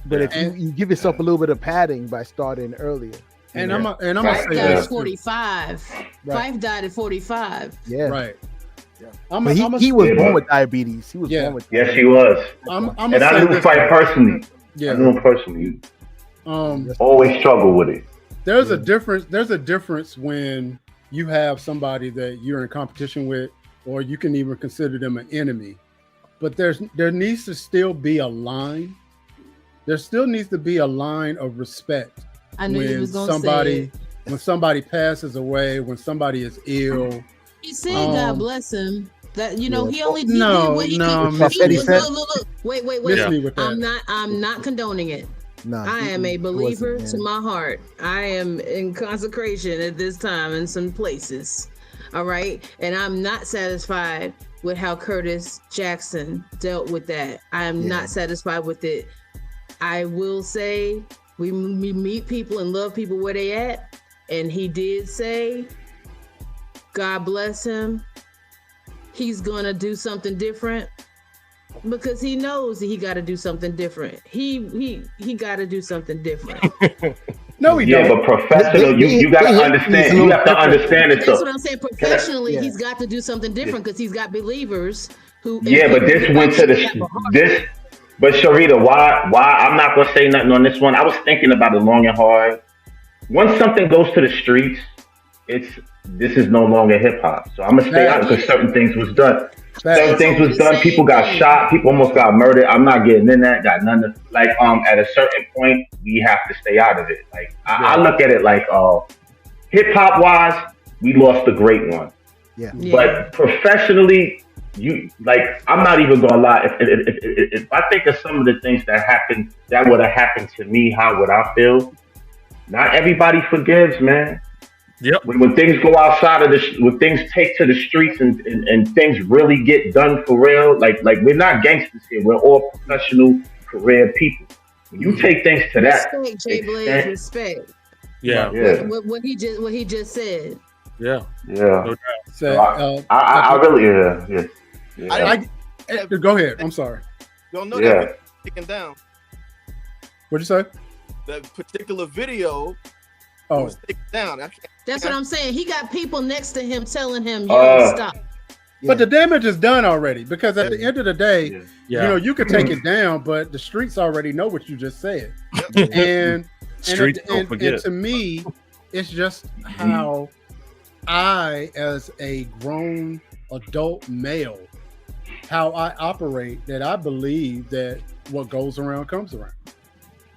But if you give yourself a little bit of padding by starting earlier. And I'm gonna Fife say died at this. 45. Right. Fife died at 45. Yeah. Right. But he was born with diabetes. He was born with Yes, he was. I'm And I knew Fife personally. Yeah. I knew him personally. Always struggle with it. There's a difference when you have somebody that you're in competition with, or you can even consider them an enemy. But there needs to still be a line. There still needs to be a line of respect. I knew you was gonna somebody when somebody passes away, when somebody is ill. He said, "God bless him." That he only did what he look. Wait. Miss me with that. I'm not condoning it. No, I am a believer wasn't, to my heart. I am in consecration at this time in some places. All right. And I'm not satisfied with how Curtis Jackson dealt with that. I am not satisfied with it. I will say we meet people and love people where they at. And he did say, God bless him. He's going to do something different. Because he knows that he got to do something different. He got to do something different. No, he don't. But professional, you got to understand. You have to understand it. That's what I'm saying. Professionally, he's got to do something different because he's got believers who. Yeah, but this went to this. But Sharita, why? I'm not gonna say nothing on this one. I was thinking about it long and hard. Once something goes to the streets, this is no longer hip hop. So I'm gonna stay out because certain things was done. Certain things was done. People got shot. People almost got murdered. I'm not getting in that. Got none of at a certain point, we have to stay out of it. Like I look at it like hip hop wise, we lost a great one. Yeah. But professionally, I'm not even gonna lie. If I think of some of the things that happened, that would have happened to me, how would I feel? Not everybody forgives, man. Yep. When things go outside of when things take to the streets and things really get done for real, like we're not gangsters here. We're all professional career people. When you take things to that respect, Jay Blaze, respect. Yeah. What he just said. Yeah. So, I really go ahead. I'm sorry. Don't know that taken down. What'd you say? That particular video was taken down. That's what I'm saying. He got people next to him telling him, "Yo, stop." But the damage is done already because at the end of the day, you could take it down, but the streets already know what you just said. And to me, it's just how I, as a grown adult male, how I operate, that I believe that what goes around comes around.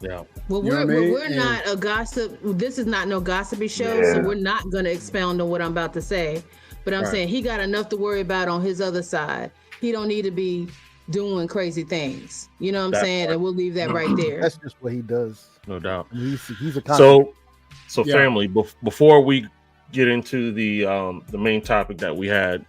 Yeah. Well, we're not a gossip. This is not no gossipy show, so we're not going to expound on what I'm about to say. But I'm saying he got enough to worry about on his other side. He don't need to be doing crazy things. You know what I'm saying? And we'll leave that right there. That's just what he does. No doubt. He's a so family. Before we get into the main topic that we had,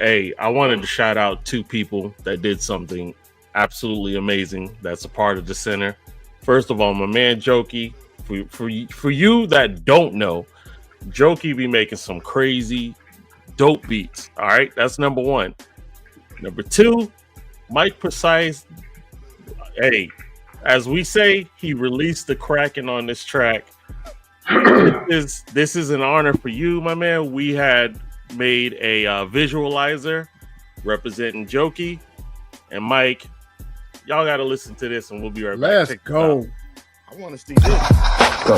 I wanted to shout out two people that did something absolutely amazing. That's a part of the center. First of all, my man Jokey. For you that don't know, Jokey be making some crazy, dope beats. All right, that's number one. Number two, Mike Precise. As we say, he released the Kraken on this track. This is an honor for you, my man. We had made a visualizer representing Jokey and Mike. Y'all got to listen to this, and we'll be right back. Let's go. I want to see this. Go.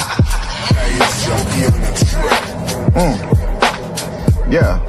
Yeah.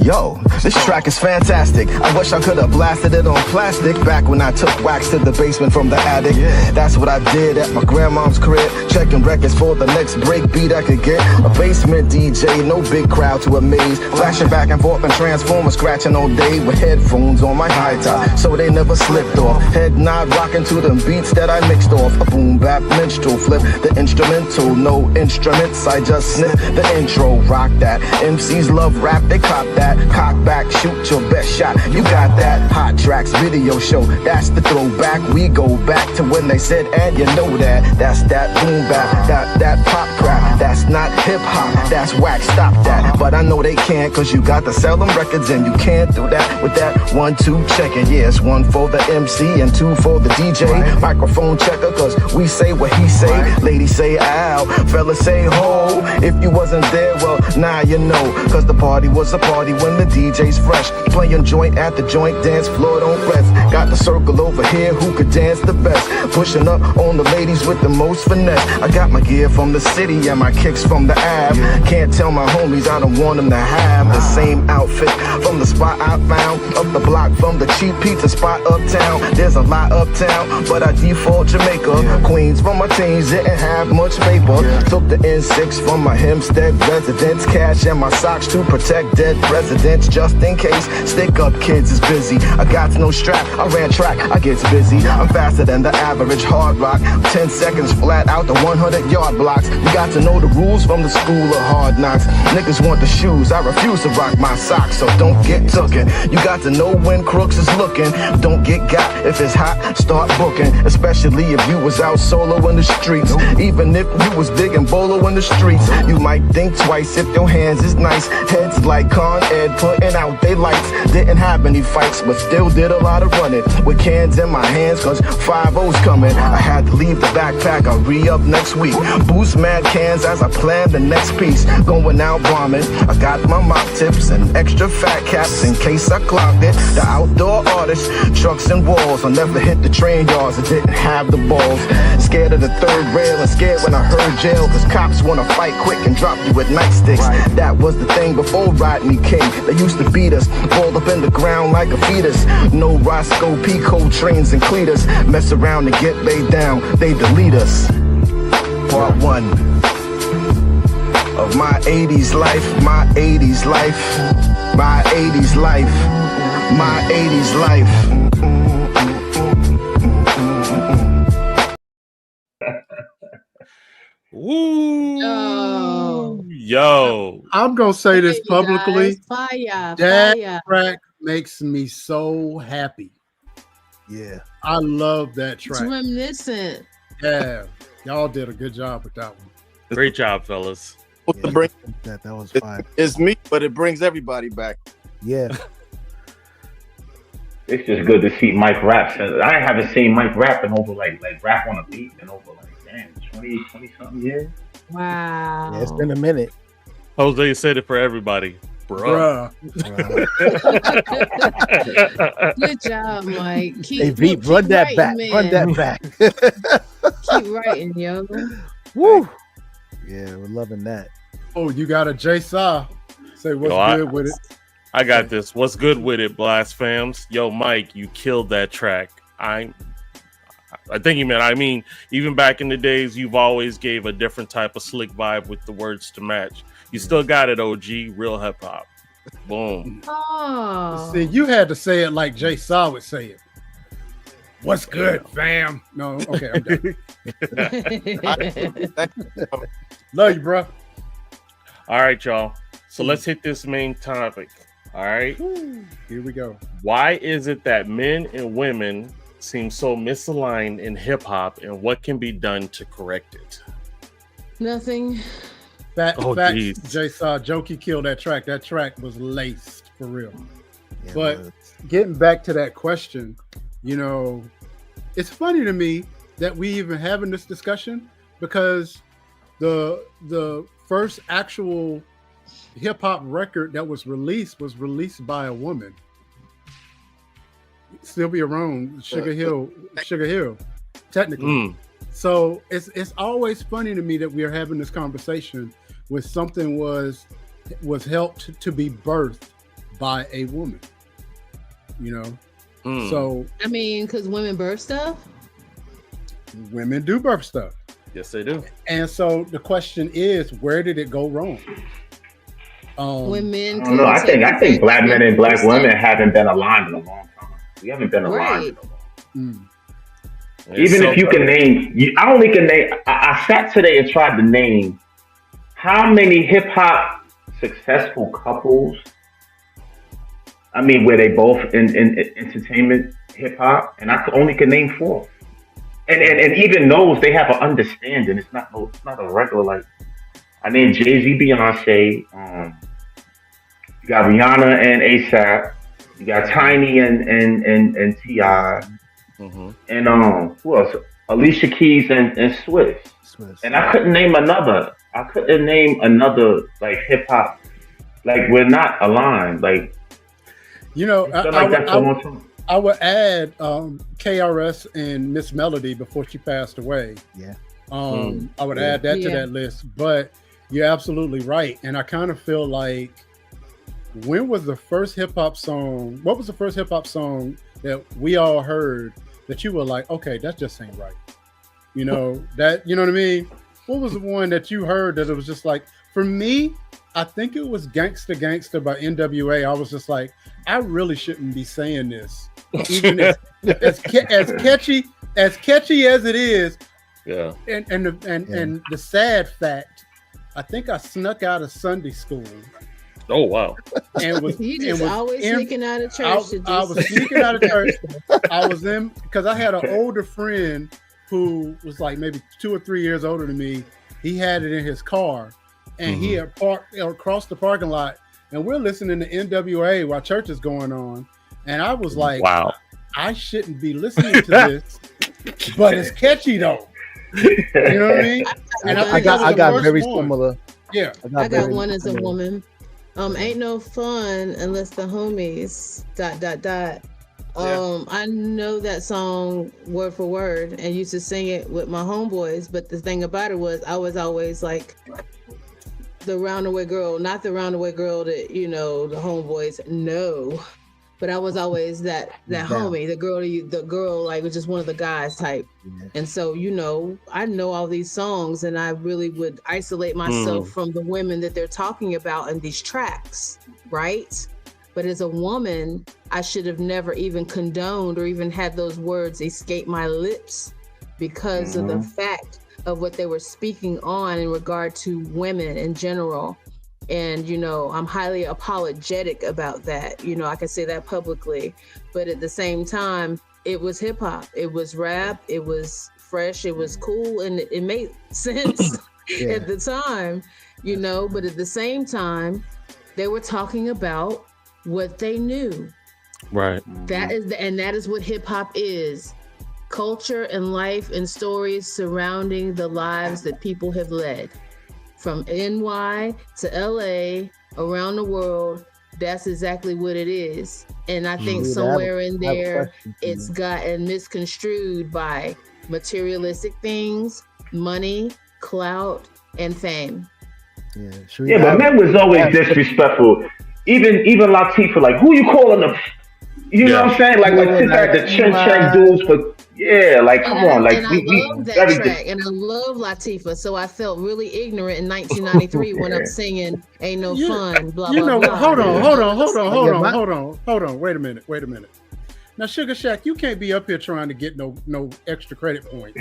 Yo, this track is fantastic. I wish I could have blasted it on plastic back when I took wax to the basement from the attic. That's what I did at my grandma's crib, checking records for the next break beat I could get. A basement DJ, no big crowd to amaze. Flashing back and forth and transformer scratching all day with headphones on my high top, so they never slipped off. Head nod rocking to the beats that I mixed off. A boom bap minstrel flip, the instrumental, no instruments. I just sniff the intro, rock that. MCs love rap, they cop that. Cock back, shoot your best shot. You got that. Hot Tracks video show, that's the throwback. We go back to when they said, and you know that. That's that boom bap, that pop crap. That's not hip hop, that's whack. Stop that. But I know they can't, cause you got to sell them records, and you can't do that with that 1-2 checking. Yeah, it's 1 for the MC and 2 for the DJ. Microphone checker, cause we say what he say. Ladies say ow, fellas say ho. If you wasn't there, well, now you know. Cause the party was a party when the DJ's fresh. Playing joint at the joint, dance floor don't rest. Got the circle over here, who could dance the best? Pushing up on the ladies with the most finesse. I got my gear from the city and my kicks from the Ave. Can't tell my homies I don't want them to have the same outfit from the spot I found. Up the block from the cheap pizza spot uptown. There's a lot uptown, but I default Jamaica. Queens from my teens didn't have much paper. Took the N6 from my Hempstead residence. Cash in my socks to protect dead presidents, just in case. Stick up kids is busy. I got no strap, I ran track, I gets busy. I'm faster than the average hard rock. 10 seconds flat out the 100-yard blocks. You got to know the rules from the school of hard knocks. Niggas want the shoes, I refuse to rock my socks, so don't get tooken. You got to know when crooks is looking. Don't get got, if it's hot, start booking. Especially if you was out solo in the streets. Even if you was big and bolo in the streets, you might think twice if your hands is nice. Heads like Con Ed putting out they lights. Didn't have any fights, but still did a lot of running. With cans in my hands, cause 5-0's coming. I had to leave the backpack, I'll re-up next week. Boost mad cans as I plan the next piece. Going out bombing, I got my mop tips and extra fat caps in case I clogged it. The outdoor artist, trucks and walls. I never hit the train yards, I didn't have the balls. Scared of the third rail and scared when I heard jail, cause cops wanna fight quick and drop you with nightsticks. That was the thing before Ride Me King. They used to beat us, balled up in the ground like a fetus. No Roscoe, Pico, trains and Cletus. Mess around and get laid down, they delete us. Part 1 of my 80s life, my 80s life, my 80s life, my 80s life. Woo! Oh. Yo. I'm gonna say this publicly. Fire, that track makes me so happy. Yeah, I love that track. It's reminiscent. Yeah, y'all did a good job with that one. Great job, fellas. yeah, that was fine. It's me, but it brings everybody back. Yeah. It's just good to see Mike rap. I haven't seen Mike rapping over like rap on a beat in over like damn 20 something years. Wow. Yeah, it's been a minute. Jose said it for everybody. Bruh. Good job, Mike. Hey, Veep, run that writing, back. man. Run that back. Keep writing, yo. Woo. Yeah, we're loving that. Oh, you got a J Saw. Say what's good with it. I got this. What's good with it, Blasphams? Yo, Mike, you killed that track. I think you meant, I mean, even back in the days, you've always gave a different type of slick vibe with the words to match. You still got it, OG, real hip hop. Boom. Oh. See, you had to say it like J Saw would say it. What's good, fam? No, okay, I'm done. Love you, bro. All right, y'all. So let's hit this main topic. All right. Here we go. Why is it that men and women seem so misaligned in hip hop, and what can be done to correct it? Nothing. Facts, geez. J Saw, Jokey killed that track. That track was laced for real. Yeah, But getting back to that question, you know, it's funny to me that we even having this discussion because the first actual hip hop record that was released by a woman. Sylvia Rome, Sugar Hill, technically. So it's always funny to me that we are having this conversation when something was helped to be birthed by a woman. So I mean, because women birth stuff. Women do birth stuff. Yes, they do. And so the question is, where did it go wrong? When men, I don't know. I think black men and black women haven't been aligned in a long time. We haven't been aligned in a long time. Even if you can name, I only can name. I sat today and tried to name how many hip hop successful couples. I mean, where they both in entertainment hip hop, and I only can name 4. And even those, they have an understanding. It's not a regular, like, I named Jay-Z, Beyonce. You got Rihanna and ASAP. You got Tiny and T.I. And who else? Alicia Keys and Swizz. And I couldn't name another. Like hip hop. Like, we're not aligned. Like, I would add KRS and Miss Melody before she passed away. Yeah. I would add that to that list. But you're absolutely right. And I kind of feel like, when was the first hip hop song? What was the first hip hop song that we all heard that you were like, okay, that just ain't right? That, you know what I mean? What was the one that you heard that it was just like, for me, I think it was Gangsta Gangsta by NWA. I was just like, I really shouldn't be saying this. Even as catchy as it is. Yeah. And the sad fact, I think I snuck out of Sunday school. Oh wow! And was always sneaking out of church. I was sneaking out of church. I was in because I had an older friend who was like maybe 2 or 3 years older than me. He had it in his car, and he had parked across the parking lot, and we're listening to NWA while church is going on. And I was like, wow, I shouldn't be listening to this, but it's catchy though. You know what I mean? And I got very similar. Yeah, I got one as a woman. Ain't no fun unless the homies ... I know that song word for word and used to sing it with my homeboys, but the thing about it was I was always like the roundaway girl, not the roundaway girl that the homeboys know, but I was always that homie, the girl like was just one of the guys type. And so I know all these songs, and I really would isolate myself from the women that they're talking about in these tracks, right? But as a woman, I should have never even condoned or even had those words escape my lips because of the fact of what they were speaking on in regard to women in general. And, I'm highly apologetic about that. I can say that publicly. But at the same time, it was hip hop. It was rap. It was fresh. It was cool. And it made sense at the time, But at the same time, they were talking about what they knew. Right. That is what hip hop is. Culture and life and stories surrounding the lives that people have led. From NY to LA, around the world, that's exactly what it is. And I think somewhere in there, it's gotten misconstrued by materialistic things, money, clout, and fame. But men was always disrespectful. Even Latifah, like, who you calling them? You know what I'm saying? Like sit there at the chin check dudes, but come on, like I love that track, and I love Latifah, so I felt really ignorant in 1993 when I'm singing "Ain't No Fun." Blah blah blah. Hold on. Wait a minute. Now, Sugar Shack, you can't be up here trying to get no extra credit points.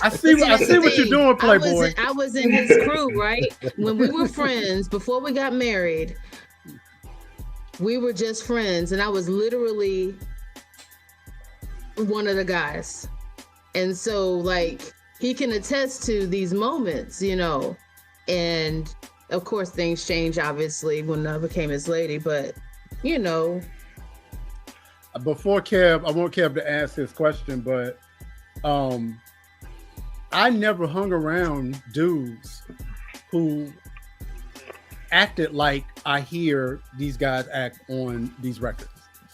I see what you're doing, Playboy. I was in his crew, right? When we were friends before we got married. We were just friends, and I was literally one of the guys. And so, like, he can attest to these moments, and of course things change, obviously, when I became his lady, but, Before Kev, I want Kev to ask his question, but I never hung around dudes who acted like I hear these guys act on these records.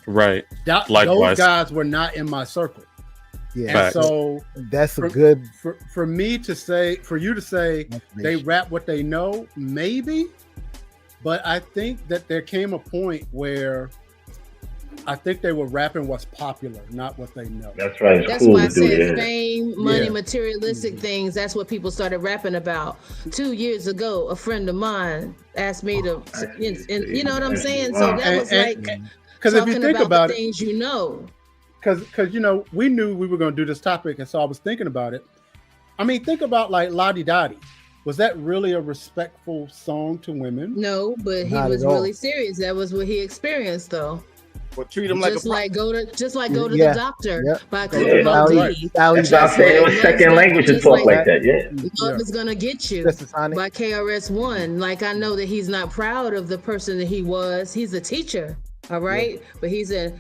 Right. Those guys were not in my circle. Yeah. And so that's good for you to say they rap what they know, maybe. But I think that there came a point where I think they were rapping what's popular, not what they know. That's right. It's That's cool why I to do said it. fame, money, Yeah. materialistic things. That's what people started rapping about. 2 years ago, a friend of mine asked me to, and you know what I'm saying? So that was like because if you talking think about the it, things you know. because you know, we knew we were going to do this topic, and so I was thinking about it. I mean, think about like La Di Da Di. Was that really a respectful song to women? No, but he Not was at all. really serious. That was what he experienced, though. Well, treat him like Just a like go to Yeah. the doctor Yeah. by Go to Coach the doctor, Bobby. right. That's what I'm saying. It was second language to talk like that. Yeah. Love is gonna get you That's the Sonic. by KRS-One. Like, I know that he's not proud of the person that he was. He's a teacher, all right, but he's a.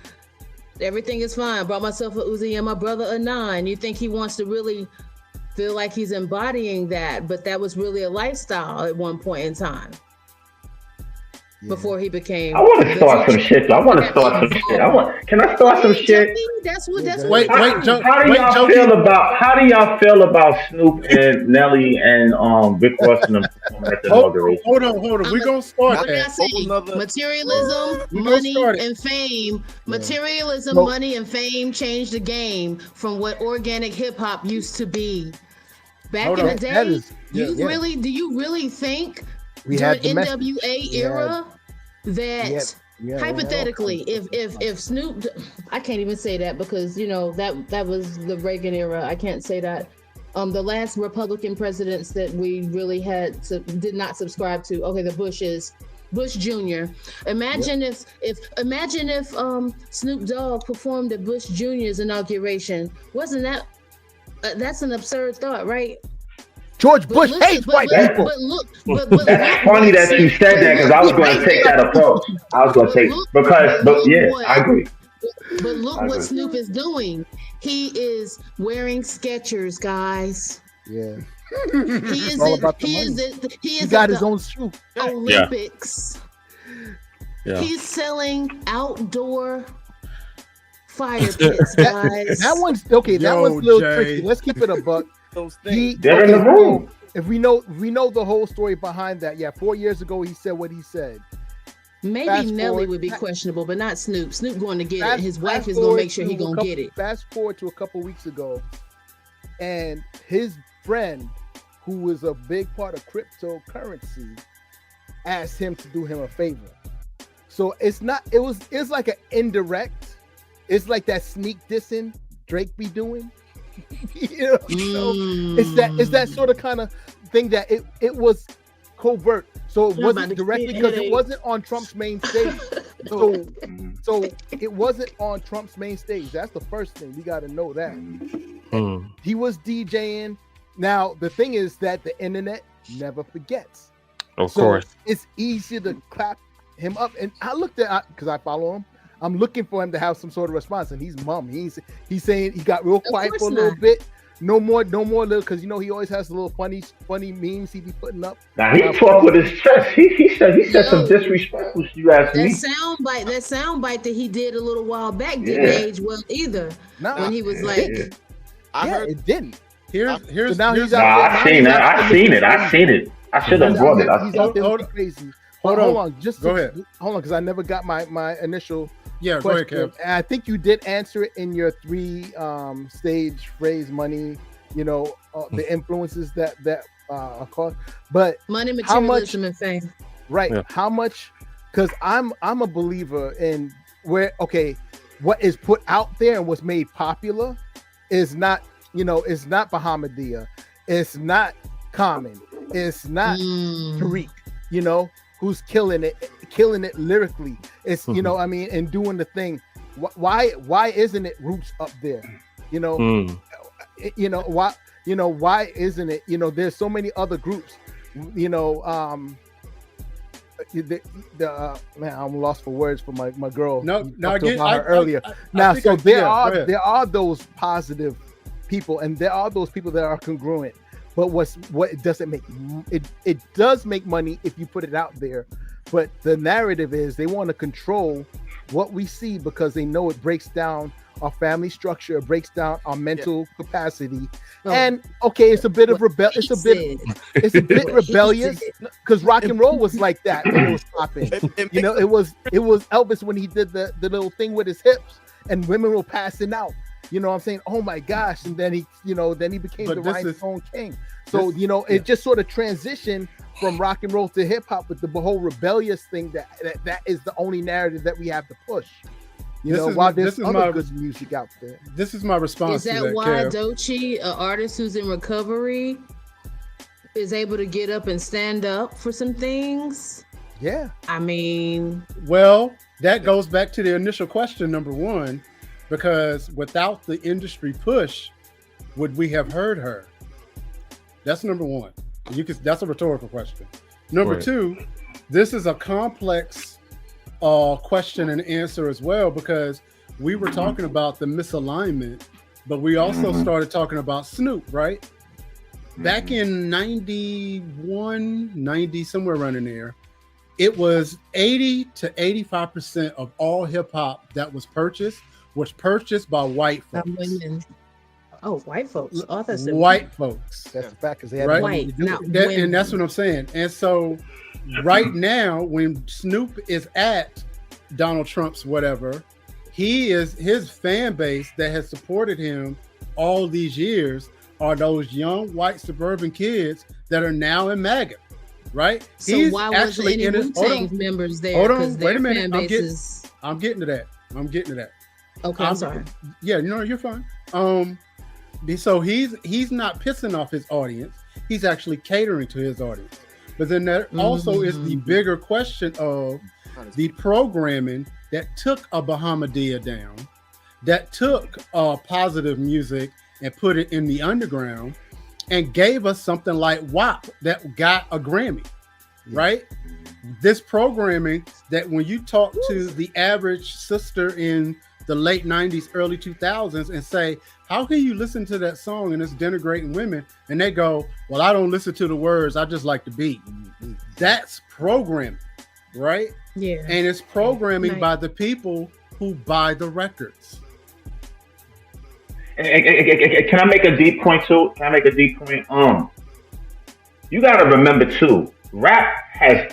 Everything is fine. Brought myself a Uzi and my brother a 9. You think he wants to really feel like he's embodying that, but that was really a lifestyle at one point in time. Before he became. I want to start some shit. Though. I want to start some shit. Can I start some shit? That's what. Wait, How do y'all feel about Snoop and Nelly and Rick Ross and them at the inauguration? Hold on. We're gonna start What did I that. say? Materialism, We're gonna money, start it. and fame. Materialism, Well- money, and fame changed the game from what organic hip hop used to be. Back Hold in on. the That day, is- do you really think We during had the message. NWA era that Yeah, hypothetically, if Snoop, I can't even say that because you know that was the Reagan era. I can't say that. The last Republican presidents that we really did not subscribe to. Okay, the Bush Jr. Imagine if Snoop Dogg performed at Bush Jr.'s inauguration. Wasn't that? That's an absurd thought, right? George Bush hates white people. That's funny that you said that because I was going to take that approach. I agree. But look what Snoop is doing. He is wearing Skechers, guys. Yeah. He is all about the money. He got his own shoe. Olympics. Yeah. He's selling outdoor fire pits, guys. That one's okay. That Yo, one's a little Jay. tricky. Let's keep it a buck. those things. They're in the room. If we know the whole story behind that, 4 years ago he said what he said. Maybe Fast Nelly forward- would be questionable, but not Snoop. Snoop going to get Fast- it. His wife fast is going to forward make sure he to going to get it. Fast forward to a couple weeks ago, and his friend, who was a big part of cryptocurrency, asked him to do him a favor. So it's like an indirect. It's like that sneak dissing Drake be doing. It's that sort of kind of thing that it was covert. So it wasn't directly because it wasn't on Trump's main stage. So it wasn't on Trump's main stage. That's the first thing. We got to know that. He was DJing. Now the thing is that the internet never forgets. Of course. It's easy to clap him up. And I looked at, because I follow him, I'm looking for him to have some sort of response, and he's mum. He's saying he got real quiet for a little bit. No more little, because he always has a little funny memes he be putting up. Now he talked with his chest. He said some disrespectful. You asked me. That soundbite that he did a little while back didn't age well either. When he was like, I heard it didn't. Here's now here's he's out I've seen it. I should have brought it. He's out there looking crazy. Hold on, go ahead. Hold on, because I never got my initial. Yeah, go ahead, Kev. And I think you did answer it in your 3 stage phrase money. The influences that are caused, but money, materialism, and fame. Right? Yeah. How much? Because I'm a believer in what is put out there and what's made popular is not it's not Bahamadia, it's not Common, it's not Tariq. Who's killing it lyrically. It's and doing the thing. Why isn't it Roots up there? Why isn't it? There's so many other groups. Man, I'm lost for words for my girl. No, I talked about her earlier. There are those positive people, and there are those people that are congruent. But what doesn't make it does make money if you put it out there, but the narrative is they want to control what we see because they know it breaks down our family structure. It breaks down our mental capacity. And okay, it's a bit of it's a bit rebellious because rock and roll was like that when it was popping. You know, it was Elvis when he did the little thing with his hips and women were passing out. You know what I'm saying? Oh my gosh. And then he became the rhinestone king. So, it just sort of transitioned from rock and roll to hip hop with the whole rebellious thing that is the only narrative that we have to push. While there's other good music out there. This is my response. Is that why Doechii, an artist who's in recovery, is able to get up and stand up for some things? Yeah. I mean, well, that goes back to the initial question, number one, because without the industry push, would we have heard her? That's number one. That's a rhetorical question. Number two, this is a complex question and answer as well, because we were talking about the misalignment, but we also started talking about Snoop, right? Back in 91, 90, somewhere around in there, it was 80 to 85% of all hip hop that was purchased by white folks. Women. Oh, white folks. White folks. That's a fact, because they had white, not women. And that's what I'm saying. And so right now, when Snoop is at Donald Trump's whatever, his fan base that has supported him all these years are those young white suburban kids that are now in MAGA, right? So why wasn't any Wu-Tang members there? Hold on, wait a minute. I'm getting to that. Okay, I'm sorry. Yeah, you're fine. So he's not pissing off his audience. He's actually catering to his audience. But then there also is the bigger question of the programming that took a Bahamadia down, that took positive music and put it in the underground and gave us something like WAP that got a Grammy, right? This programming that when you talk to the average sister in the late 90s, early 2000s and say, how can you listen to that song and it's denigrating women? And they go, well, I don't listen to the words. I just like the beat. That's programming, right? Yeah. And it's programming by the people who buy the records. Can I make a deep point too? You got to remember too, rap has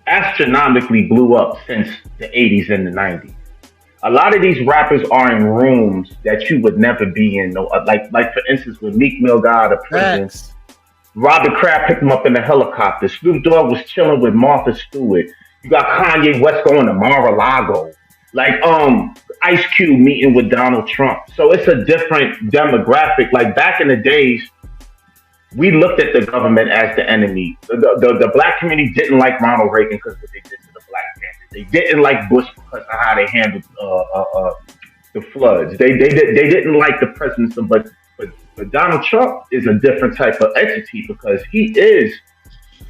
astronomically blew up since the 80s and the 90s. A lot of these rappers are in rooms that you would never be in. Like for instance, when Meek Mill got out of prison, Robert Kraft picked him up in a helicopter. Snoop Dogg was chilling with Martha Stewart. You got Kanye West going to Mar-a-Lago. Like Ice Cube meeting with Donald Trump. So it's a different demographic. Like back in the days, we looked at the government as the enemy. The black community didn't like Ronald Reagan because of what they did to the Black Panthers. They didn't like Bush because of how they handled the floods. They didn't like the presidents, but Donald Trump is a different type of entity because he is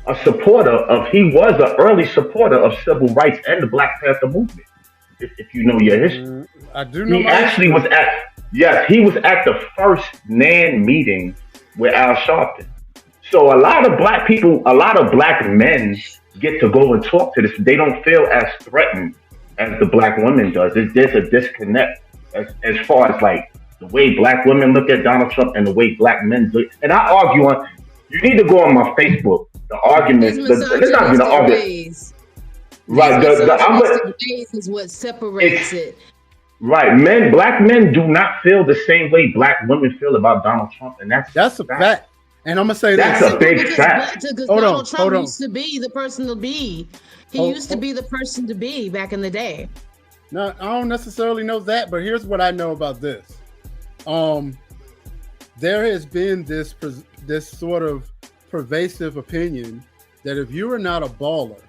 a supporter of. He was an early supporter of civil rights and the Black Panther movement. If you know your history, I do know. He actually was he was at the first NAN meeting with Al Sharpton. So a lot of black people, a lot of black men get to go and talk to this. They don't feel as threatened as the black woman does. There's a disconnect as far as like the way black women look at Donald Trump and the way black men do. And I argue on. You need to go on my Facebook. The argument. It's not even an argument. Right, the ways is what separates it. Right, black men do not feel the same way black women feel about Donald Trump, and that's a fact. And I'm gonna say that's a big fact. Donald Trump used to be the person to be. He used to be the person to be back in the day. No, I don't necessarily know that, but here's what I know about this. There has been this sort of pervasive opinion that if you are not a baller,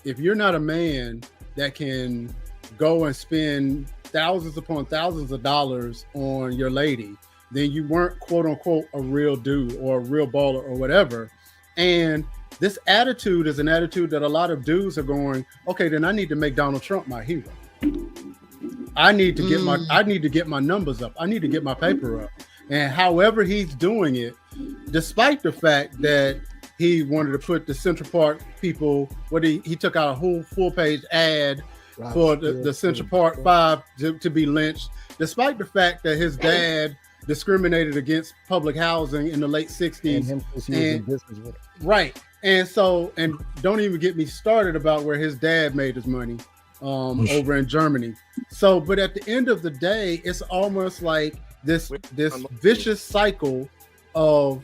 if you're not a man that can go and spend thousands upon thousands of dollars on your lady, then you weren't quote unquote a real dude or a real baller or whatever. And this attitude is an attitude that a lot of dudes are going, okay, then I need to make Donald Trump my hero. I need to get my numbers up. I need to get my paper up. And however he's doing it, despite the fact that he wanted to put the Central Park people, he took out a whole full page ad for the Central Park 5 to be lynched, despite the fact that his dad discriminated against public housing in the late 60s. Right. And so, and don't even get me started about where his dad made his money over in Germany. So, but at the end of the day, it's almost like this vicious cycle of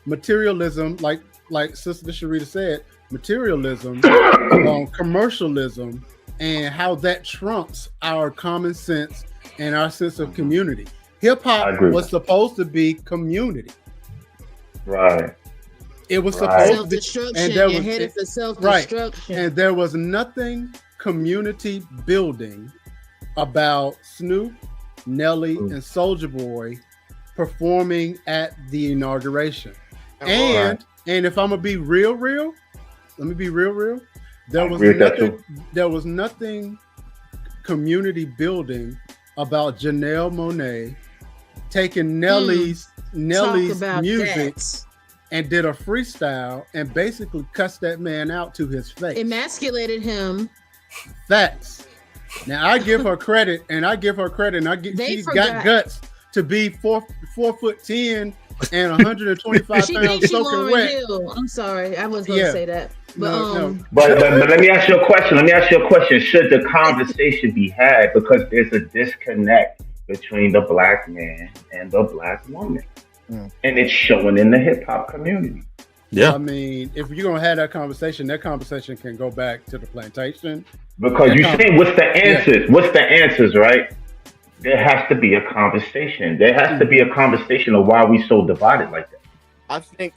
materialism, like Sister Sharita said, materialism, commercialism, and how that trumps our common sense and our sense of community. Hip hop was supposed to be community. Right. It was supposed to be, and there was headed for self-destruction. And there was nothing community building about Snoop, Nelly, and Soulja Boy performing at the inauguration. And if I'm gonna be real, let me be real. There was nothing community building about Janelle Monáe taking Nelly's music and did a freestyle and basically cussed that man out to his face. Emasculated him. Facts. Now I give her credit, and she's got guts to be 4'10" and 125 pounds soaking wet. Hill. I'm sorry, I was going to say that. But, but let me ask you a question. Should the conversation be had? Because there's a disconnect between the black man and the black woman. And it's showing in the hip hop community. Yeah. I mean, if you're going to have that conversation can go back to the plantation. Because you're saying, what's the answers? Yeah. What's the answers, right? There has to be a conversation. There has to be a conversation of why we so divided like that.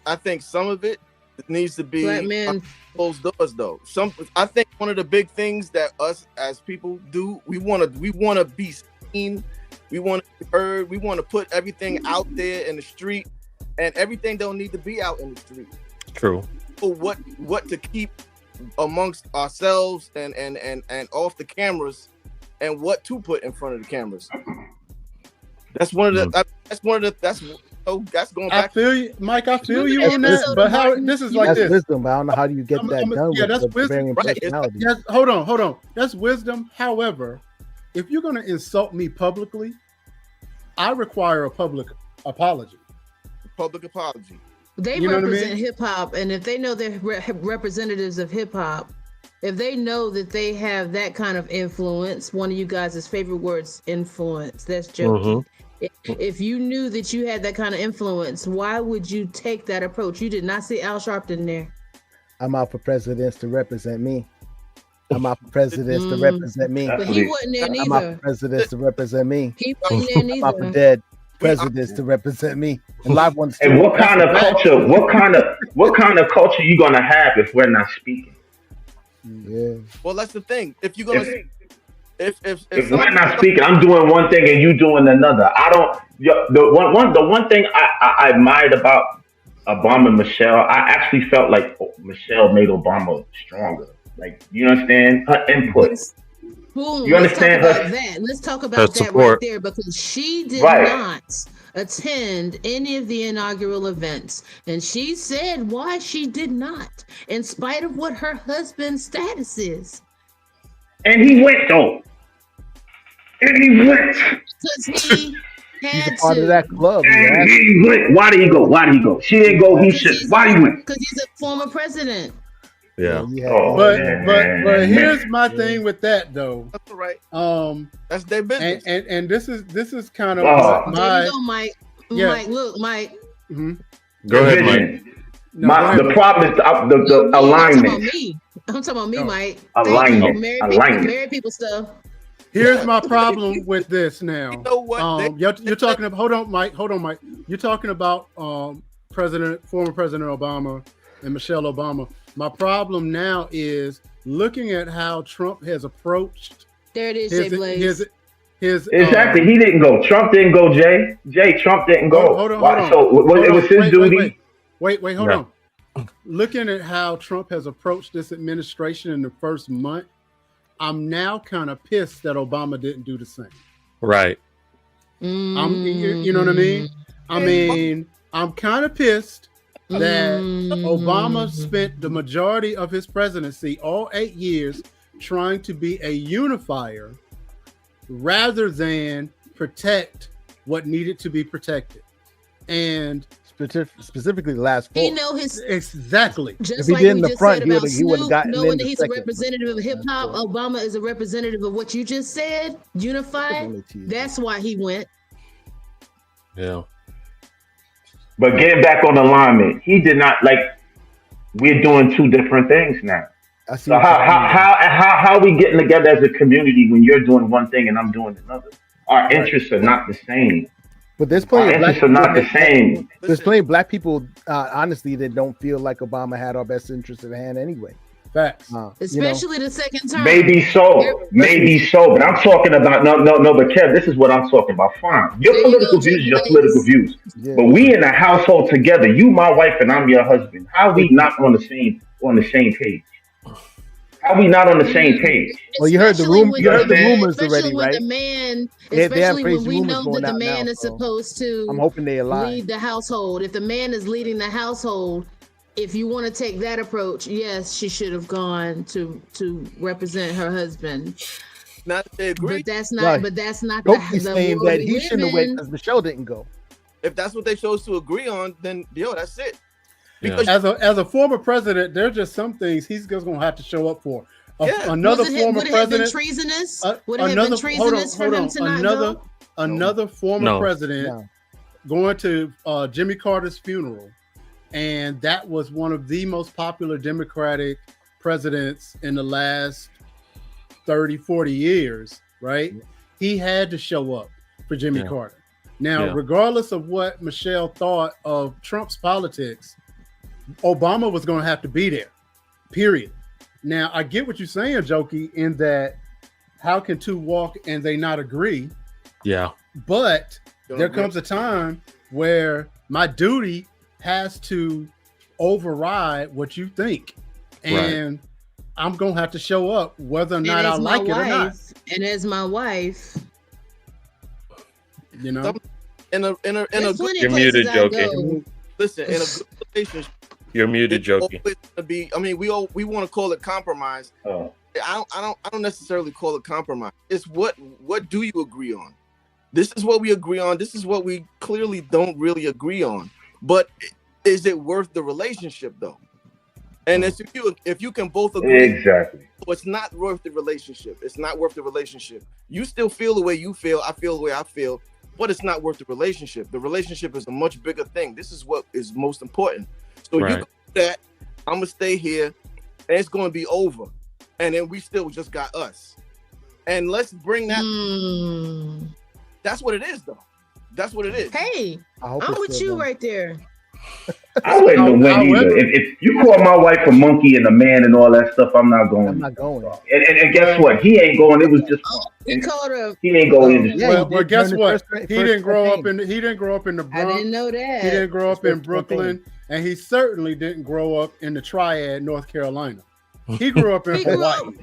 I think some of it needs to be closed doors, though. I think one of the big things that us as people do, we want to be seen, we want to be heard, we want to put everything out there in the street, and everything don't need to be out in the street. True. So what to keep amongst ourselves and off the cameras, and what to put in front of the cameras. That's one of the. That's going back. I feel you, Mike. I feel you on that. But how this is like this. Wisdom, but I don't know how do you get that done. Yeah, that's wisdom. Yes, hold on. That's wisdom. However, if you're going to insult me publicly, I require a public apology. Public apology. They represent hip hop, and if they know they're representatives of hip hop, if they know that they have that kind of influence, one of you guys' favorite words, influence. That's joking. If you knew that you had that kind of influence, why would you take that approach? You did not see Al Sharpton there. I'm out for presidents to represent me. I'm out for presidents to represent me. But he wasn't there neither. I'm out for presidents to represent me. He wasn't there neither. I'm out for dead presidents to represent me. And live ones. And what kind of culture? What kind of culture you gonna have if we're not speaking? Yeah. Well, that's the thing. If you're gonna, if we're not speaking, I'm doing one thing and you doing another. I don't. The one thing I admired about Obama and Michelle, I actually felt like Michelle made Obama stronger. Like, you understand her input. Boom. You understand Let's talk about that right there, because she did not attend any of the inaugural events, and she said why she did not, in spite of what her husband's status is. And he went though. Because he had He's a part of that club. And he went. Why did he go? She didn't go. He should. Why he went? Because he's a former president. Yeah. But here's my thing with that though. That's all right. That's their business. And this is kind of There you go, Mike. Yeah. Mike, look, Mike. Mm-hmm. Go ahead, Mike. The problem is the alignment. I'm talking about me, Mike. Alignment. Married people stuff. Here's my problem with this now. You know what? You're talking about. Hold on, Mike. You're talking about former President Obama and Michelle Obama. My problem now is looking at how Trump has approached. There it is, Jay Blaze. Exactly. He didn't go. Trump didn't go, Jay. Trump didn't go. Hold on. It was his duty. Wait, hold on. Looking at how Trump has approached this administration in the first month, I'm now kind of pissed that Obama didn't do the same. Right. You know what I mean? I mean, I'm kind of pissed that Obama spent the majority of his presidency, all 8 years, trying to be a unifier rather than protect what needed to be protected. And specifically the last four. He know his exactly. Just if he like did in we the just front, said he about would have Snoop, gotten knowing in that the he's second. a representative of hip hop. Obama is a representative of what you just said, unified. That's why he went. Yeah. But getting back on alignment, he did not like. We're doing two different things now. I see. So how are we getting together as a community when you're doing one thing and I'm doing another? Our interests are not the same. But there's plenty of black interests are not the same. There's plenty of black people, honestly, that don't feel like Obama had our best interest at hand anyway. Facts. Especially the second term. Maybe so. But I'm talking about no. But Kev, this is what I'm talking about. Fine, your political views, your political views. Yeah. But we in a household together. You, my wife, and I'm your husband. How are we not on the same page? How are we not on the same page? Well, you heard the rumors. You heard the rumors already, right? The man, especially when we know that the man is supposed to. I'm hoping they align. Lead the household. If the man is leading the household. If you want to take that approach, yes, she should have gone to represent her husband. Not that they agree. But that's not. Right. But that's not the saying that he shouldn't have went because Michelle didn't go. If that's what they chose to agree on, then that's it. Because as a former president, there's just some things he's just gonna have to show up for. Another former president. Would it have been treasonous? Would it have been treasonous for him to not go? Another former president going to Jimmy Carter's funeral. And that was one of the most popular Democratic presidents in the last 30, 40 years, right? Yeah. He had to show up for Jimmy Carter. Now, regardless of what Michelle thought of Trump's politics, Obama was going to have to be there, period. Now, I get what you're saying, Jokey, in that how can two walk and they not agree? Yeah. But there comes a time where my duty has to override what you think, and I'm gonna have to show up whether or not I like it or not. And as my wife, in a you're muted, Jokey. Listen, in a good relationship, you're muted, Jokey. We want to call it compromise. Oh. I don't necessarily call it compromise. It's what do you agree on? This is what we agree on. This is what we clearly don't really agree on. But is it worth the relationship though? And if you can both agree, exactly. So it's not worth the relationship. It's not worth the relationship. You still feel the way you feel. I feel the way I feel. But it's not worth the relationship. The relationship is a much bigger thing. This is what is most important. So you do that. I'm gonna stay here, and it's gonna be over. And then we still just got us. And let's bring that. That's what it is, though. That's what it is. Hey, I'm with you right there. I wouldn't win either. If you call my wife a monkey and a man and all that stuff, I'm not going. I'm not going. And guess what? He ain't going. It was just he ain't going. Well, guess what? He didn't grow up in the Bronx. I didn't know that. He didn't grow up in Brooklyn, and he certainly didn't grow up in the Triad, North Carolina. He grew up in Hawaii.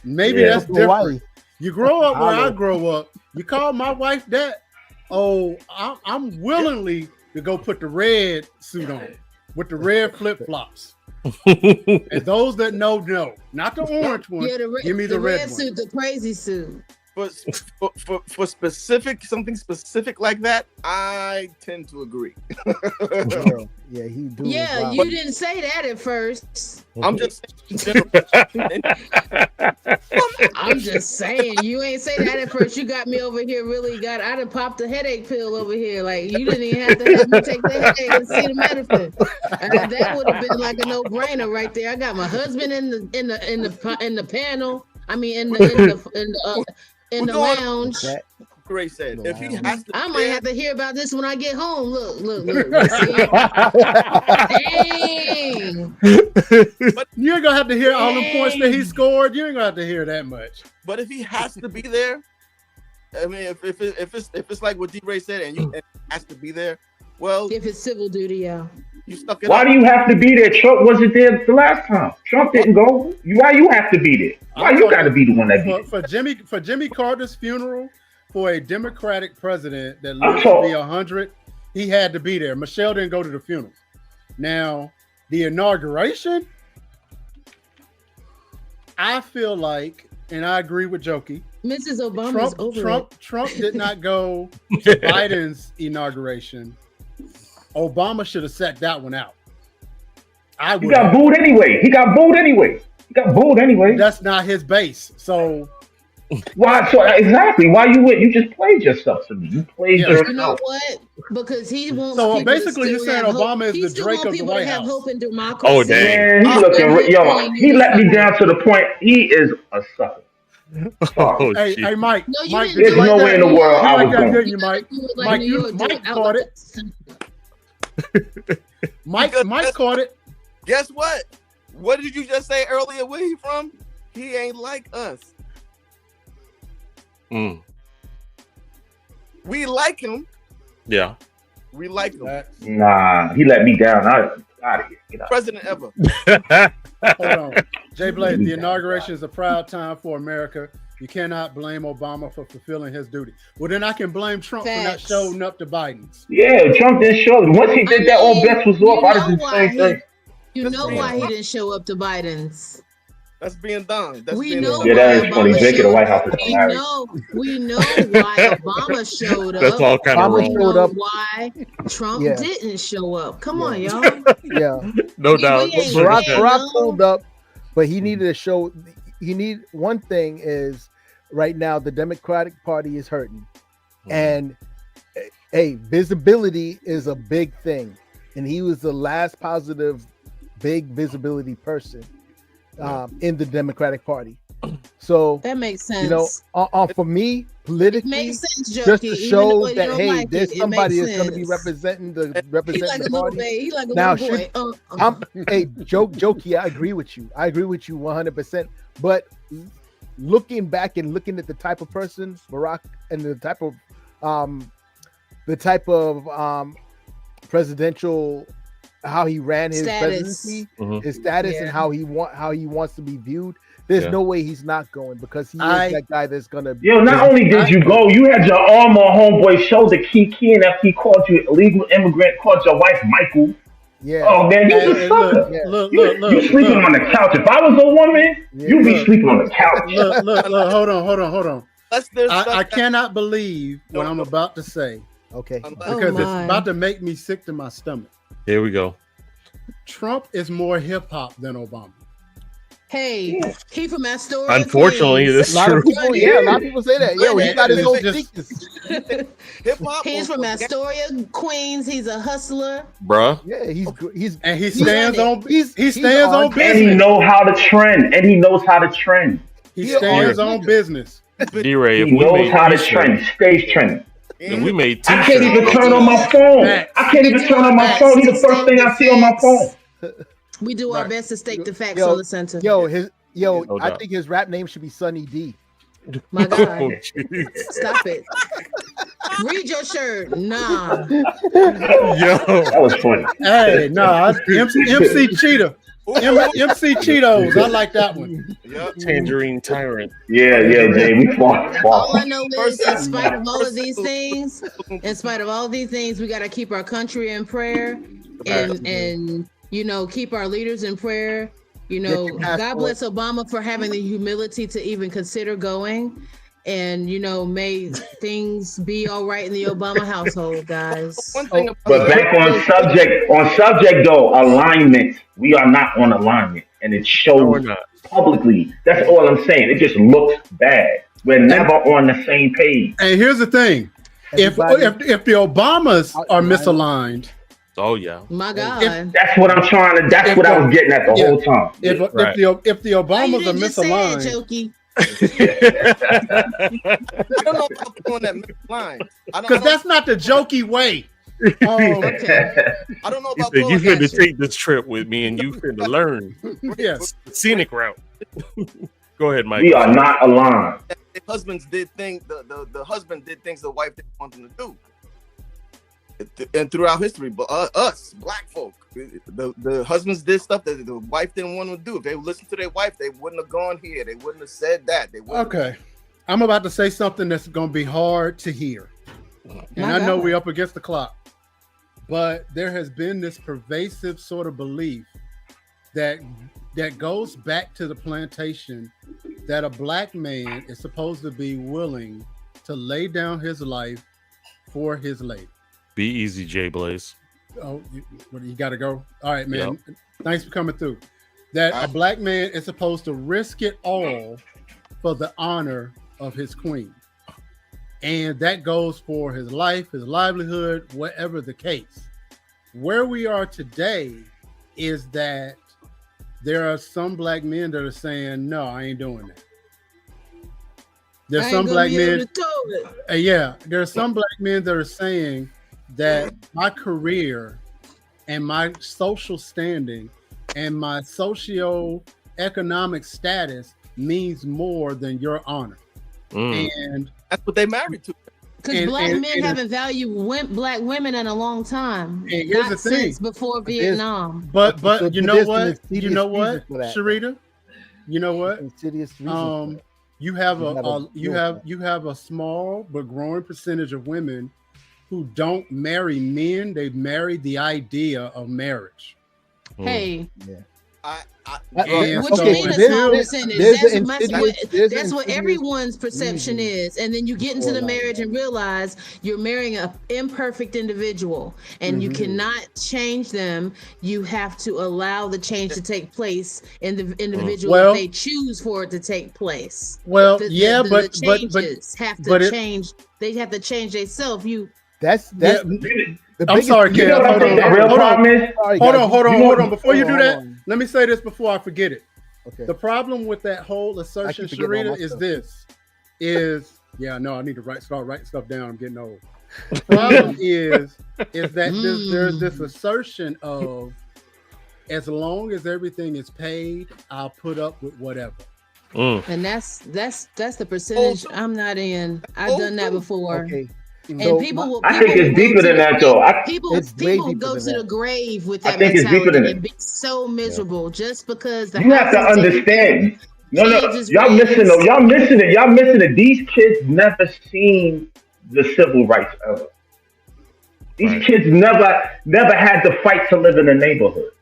Maybe that's different. Hawaii. You grow up where I grow up. You call my wife that? Oh, I'm willingly to go put the red suit on with the red flip flops. And those that know, not the orange one. Yeah, give me the red suit, the crazy suit. For something specific like that, I tend to agree. Yeah, he do. Yeah, you didn't say that at first. I'm just I'm just saying, you ain't say that at first. You got me over here I done popped a headache pill over here. Like you didn't even have to have me take the headache and see the medicine. That would have been like a no-brainer right there. I got my husband in the panel. I mean in the lounge. Ray said, if he has to, I might have to hear about this when I get home. Look. Dang. But you ain't gonna have to hear all the points that he scored. You ain't gonna have to hear that much. But if he has to be there, I mean, if it's like what D. Ray said, and it has to be there, well, if it's civil duty, yeah. You stuck it. Why do you have to be there? Trump wasn't there the last time. Trump didn't go. Why you have to be there? Why you got to be the one that be for Jimmy Carter's funeral? For a Democratic president that lived to be 100, he had to be there. Michelle didn't go to the funeral. Now, the inauguration, I feel like, and I agree with Jokey, Mrs. Obama's Trump did not go to Biden's inauguration. Obama should have set that one out. He got booed anyway. That's not his base. So why? So exactly. Why you went? You just played yourself to me. You played yourself. You know what? Because he wants. So basically, you're saying Obama is the Drake of the White House. Hope in democracy. Oh damn! Man, he looking. Yo, he let me down to the point. He is a sucker. Oh, hey, Mike. No, Mike, there's no way in the world I was going. You, Mike. Mike caught it. Mike caught it. Guess what? What did you just say earlier? Where he from? He ain't like us. Mm. We like him. Yeah. We like him. Nah, he let me down. Out of here. Get out. President ever. Hold on. Jay Blade, the inauguration is a proud time for America. You cannot blame Obama for fulfilling his duty. Well, then I can blame Trump for not showing up to Biden's. Yeah, Trump didn't show. Once he did that, all bets was off. I did the same thing. You know why he didn't show up to Biden's? That's being done. We know yeah, that is funny. Drake at the White House is hilarious. We know why Obama showed up. That's all kind of wrong. We know why Trump didn't show up. Come on, y'all. Yeah, no doubt. Barack pulled up, but he needed to show. One thing is right now the Democratic Party is hurting, and hey, visibility is a big thing, and he was the last positive, big visibility person. In the Democratic Party, so that makes sense. You know, for me, politically, it makes sense, just to show that hey, like there's somebody that's going to be representing the party. He like a now, little boy. Hey, Jokey, I agree with you. 100%. But looking back and looking at the type of person Barack and the type of presidential. How he ran his presidency, his status, and how he wants to be viewed. There's no way he's not going because he is that guy that's gonna. Yo, not only did you go, you had your arm on homeboy's shoulder, keying after he called you illegal immigrant, called your wife Michael. Yeah. Oh man, you a sucker. Look, you sleeping on the couch. If I was a woman, you'd be sleeping on the couch. Look. Hold on. I cannot believe what I'm about to say. Okay. Because it's about to make me sick to my stomach. Here we go. Trump is more hip hop than Obama. Hey, he from Astoria. Unfortunately, this is true. A lot of people say that. Yo, he got his own thickness. Hip-hop. He's from Astoria, Queens. He's a hustler, bruh. Yeah, he stands on business. And he knows how to trend. He stands on business. D-Ray, he knows how to trend. Stays trending. And we made I can't even turn on my phone. He's the first thing I see on my phone. We do our best to state the facts on the center. I think his rap name should be Sunny D. My God. Oh, stop it. Read your shirt. Nah. Yo. That was funny. Hey, MC Cheetah. MC Cheetos. I like that one. Tangerine Tyrant. Yeah, Jay. We fought. All I know is, in spite of all of these things, we got to keep our country in prayer and keep our leaders in prayer. God bless Obama for having the humility to even consider going. And may things be all right in the Obama household, guys. But back on subject though, alignment. We are not on alignment, and it shows publicly. That's all I'm saying. It just looks bad. We're never on the same page. And here's the thing: if the Obamas are misaligned. Oh yeah, my God! That's what I'm trying to. That's what I was getting at the whole time. If the Obamas are misaligned. I don't know about doing that line. Because that's not the jokey way. Okay. I don't know about you finna take this trip with me and you finna learn. Yes. Scenic route. Go ahead, Mike. We are not aligned. The husbands did things. The husband did things the wife didn't want them to do. And throughout history, but us black folk, the husbands did stuff that the wife didn't want to do. If they listened to their wife, they wouldn't have gone here. They wouldn't have said that. Okay, I'm about to say something that's going to be hard to hear, and I know we're up against the clock, but there has been this pervasive sort of belief that goes back to the plantation, that a black man is supposed to be willing to lay down his life for his lady. Be easy, Jay Blaze. Oh, you got to go. All right, man. Yep. Thanks for coming through. That a black man is supposed to risk it all for the honor of his queen. And that goes for his life, his livelihood, whatever the case. Where we are today is that there are some black men that are saying, no, I ain't doing that. There's some black men. There are some black men that are saying that my career and my social standing and my socio-economic status means more than your honor. And that's what they married to. Because black men haven't valued black women in a long time. And here's the thing. Since before Vietnam. But you know what? You know what, Sharita? You know what? You have a small but growing percentage of women who don't marry men. They marry the idea of marriage. Hey. Yeah. What you mean a small percentage? That's what everyone's perception is. And then you get into the marriage and realize you're marrying an imperfect individual and you cannot change them. You have to allow the change to take place in the individual if they choose for it to take place. Well, the changes have to change. They have to change themselves. I'm sorry, Ken. Hold on. Before you do that, let me say this before I forget it. Okay. The problem with that whole assertion, Sharita, is I need to start writing stuff down. I'm getting old. The problem is that there's this assertion of, as long as everything is paid, I'll put up with whatever. And that's the percentage I'm not in. I've done that before. Okay. And I think it's deeper than that, though. People go to the grave with that mentality and be so miserable just because you have to understand. Y'all missing it. These kids never seen the civil rights ever. These kids never had to fight to live in a neighborhood.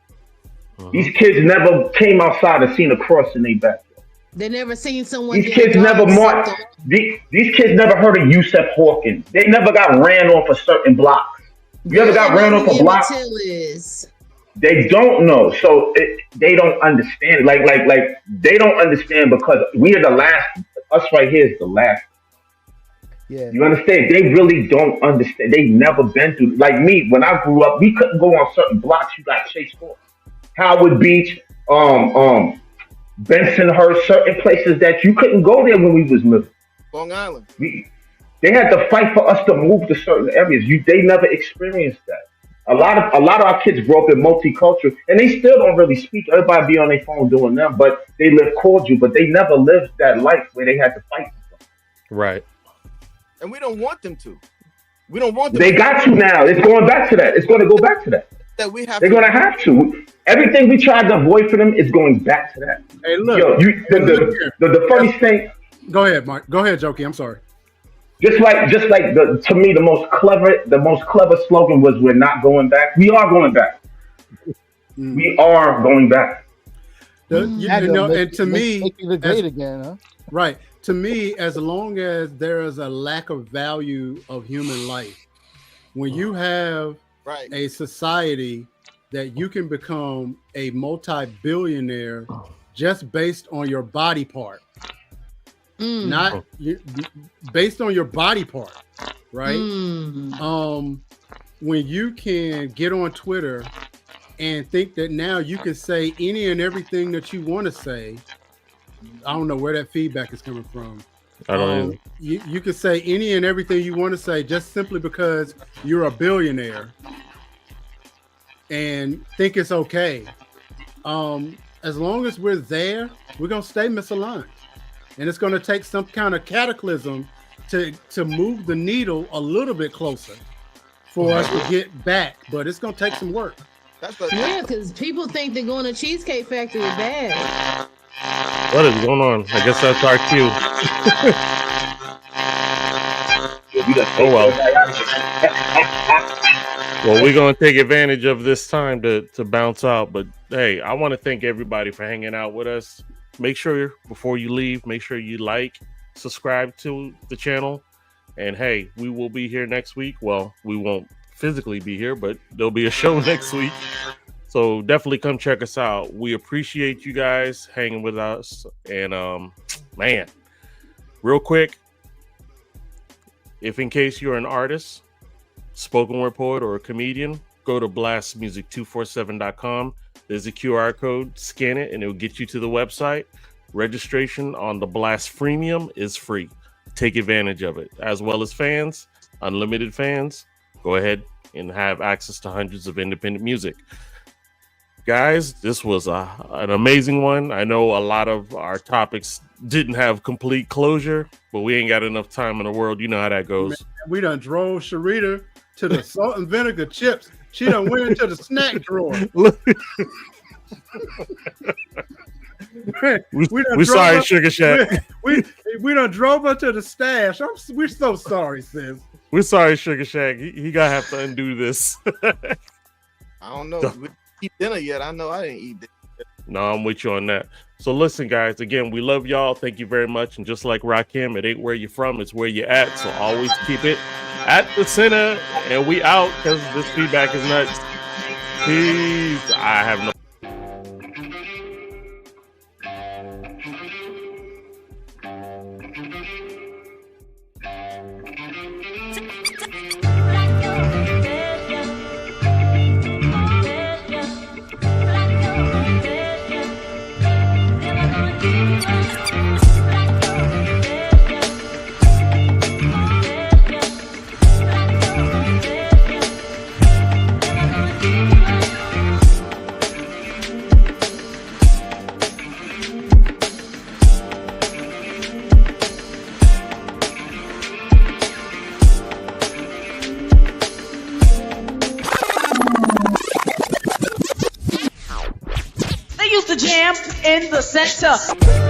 These kids never came outside and seen a cross in their back. They never seen someone. These kids never marched. These kids never heard of Yusef Hawkins. They never got ran off a certain block. You ever got ran off a block? They don't know, so they don't understand. Like they don't understand because we are the last. Us right here is the last. Yeah, you understand? They really don't understand. They never been through. Like me, when I grew up, we couldn't go on certain blocks. You got chased off. Howard Beach, Bensonhurst, certain places that you couldn't go there when we was living. Long Island. They had to fight for us to move to certain areas. They never experienced that. A lot of our kids grew up in multicultural, and they still don't really speak. Everybody be on their phone doing them, but they live cordial. But they never lived that life where they had to fight. Right. And we don't want them to. We don't want them. They got to now. It's going back to that. It's going to go back to that. That we have. They're going to have to. Everything we tried to avoid for them is going back to that. Hey, look. The funny thing. Go ahead, Mark. Go ahead, Jokey. I'm sorry. Just like to me, the most clever slogan was, "We're not going back. We are going back. We are going back." And to me, making it great again, huh? Right. To me, as long as there is a lack of value of human life, when you have a society that you can become a multi-billionaire just based on your body part, not based on your body part, right? When you can get on Twitter and think that now you can say any and everything that you want to say. I don't know where that feedback is coming from. I don't know. You can say any and everything you want to say just simply because you're a billionaire and think it's okay. As long as we're there, we're going to stay misaligned. And it's going to take some kind of cataclysm to move the needle a little bit closer for us to get back. But it's going to take some work. Yeah, because people think they're going to Cheesecake Factory bad. What is going on? I guess that's our cue. Oh well. Well, we're gonna take advantage of this time to bounce out. But hey, I want to thank everybody for hanging out with us. Make sure before you leave, make sure you like, subscribe to the channel, and hey, we will be here next week. Well, we won't physically be here, but there'll be a show next week. So definitely come check us out. We appreciate you guys hanging with us. And man, real quick, if in case you're an artist, spoken word poet, or a comedian, go to blastmusic247.com. There's a QR code, scan it, and it'll get you to the website. Registration on the Blast Freemium is free. Take advantage of it. As well as fans, unlimited fans, go ahead and have access to hundreds of independent music. Guys, this was an amazing one. I know a lot of our topics didn't have complete closure, but we ain't got enough time in the world. You know how that goes. Man, we done drove Sharita to the salt and vinegar chips. She done went into the snack drawer. we sorry, Sugar Shack. We done drove her to the stash. We're so sorry, sis. We're sorry, Sugar Shack. He gotta have to undo this. I don't know. We didn't eat dinner yet. I know I didn't eat dinner. No, I'm with you on that. So listen, guys, again, we love y'all. Thank you very much. And just like Rakim, it ain't where you're from, it's where you're at. So always keep it at the center. And we out because this feedback is nuts. Peace. I have no. They used to jam in the center.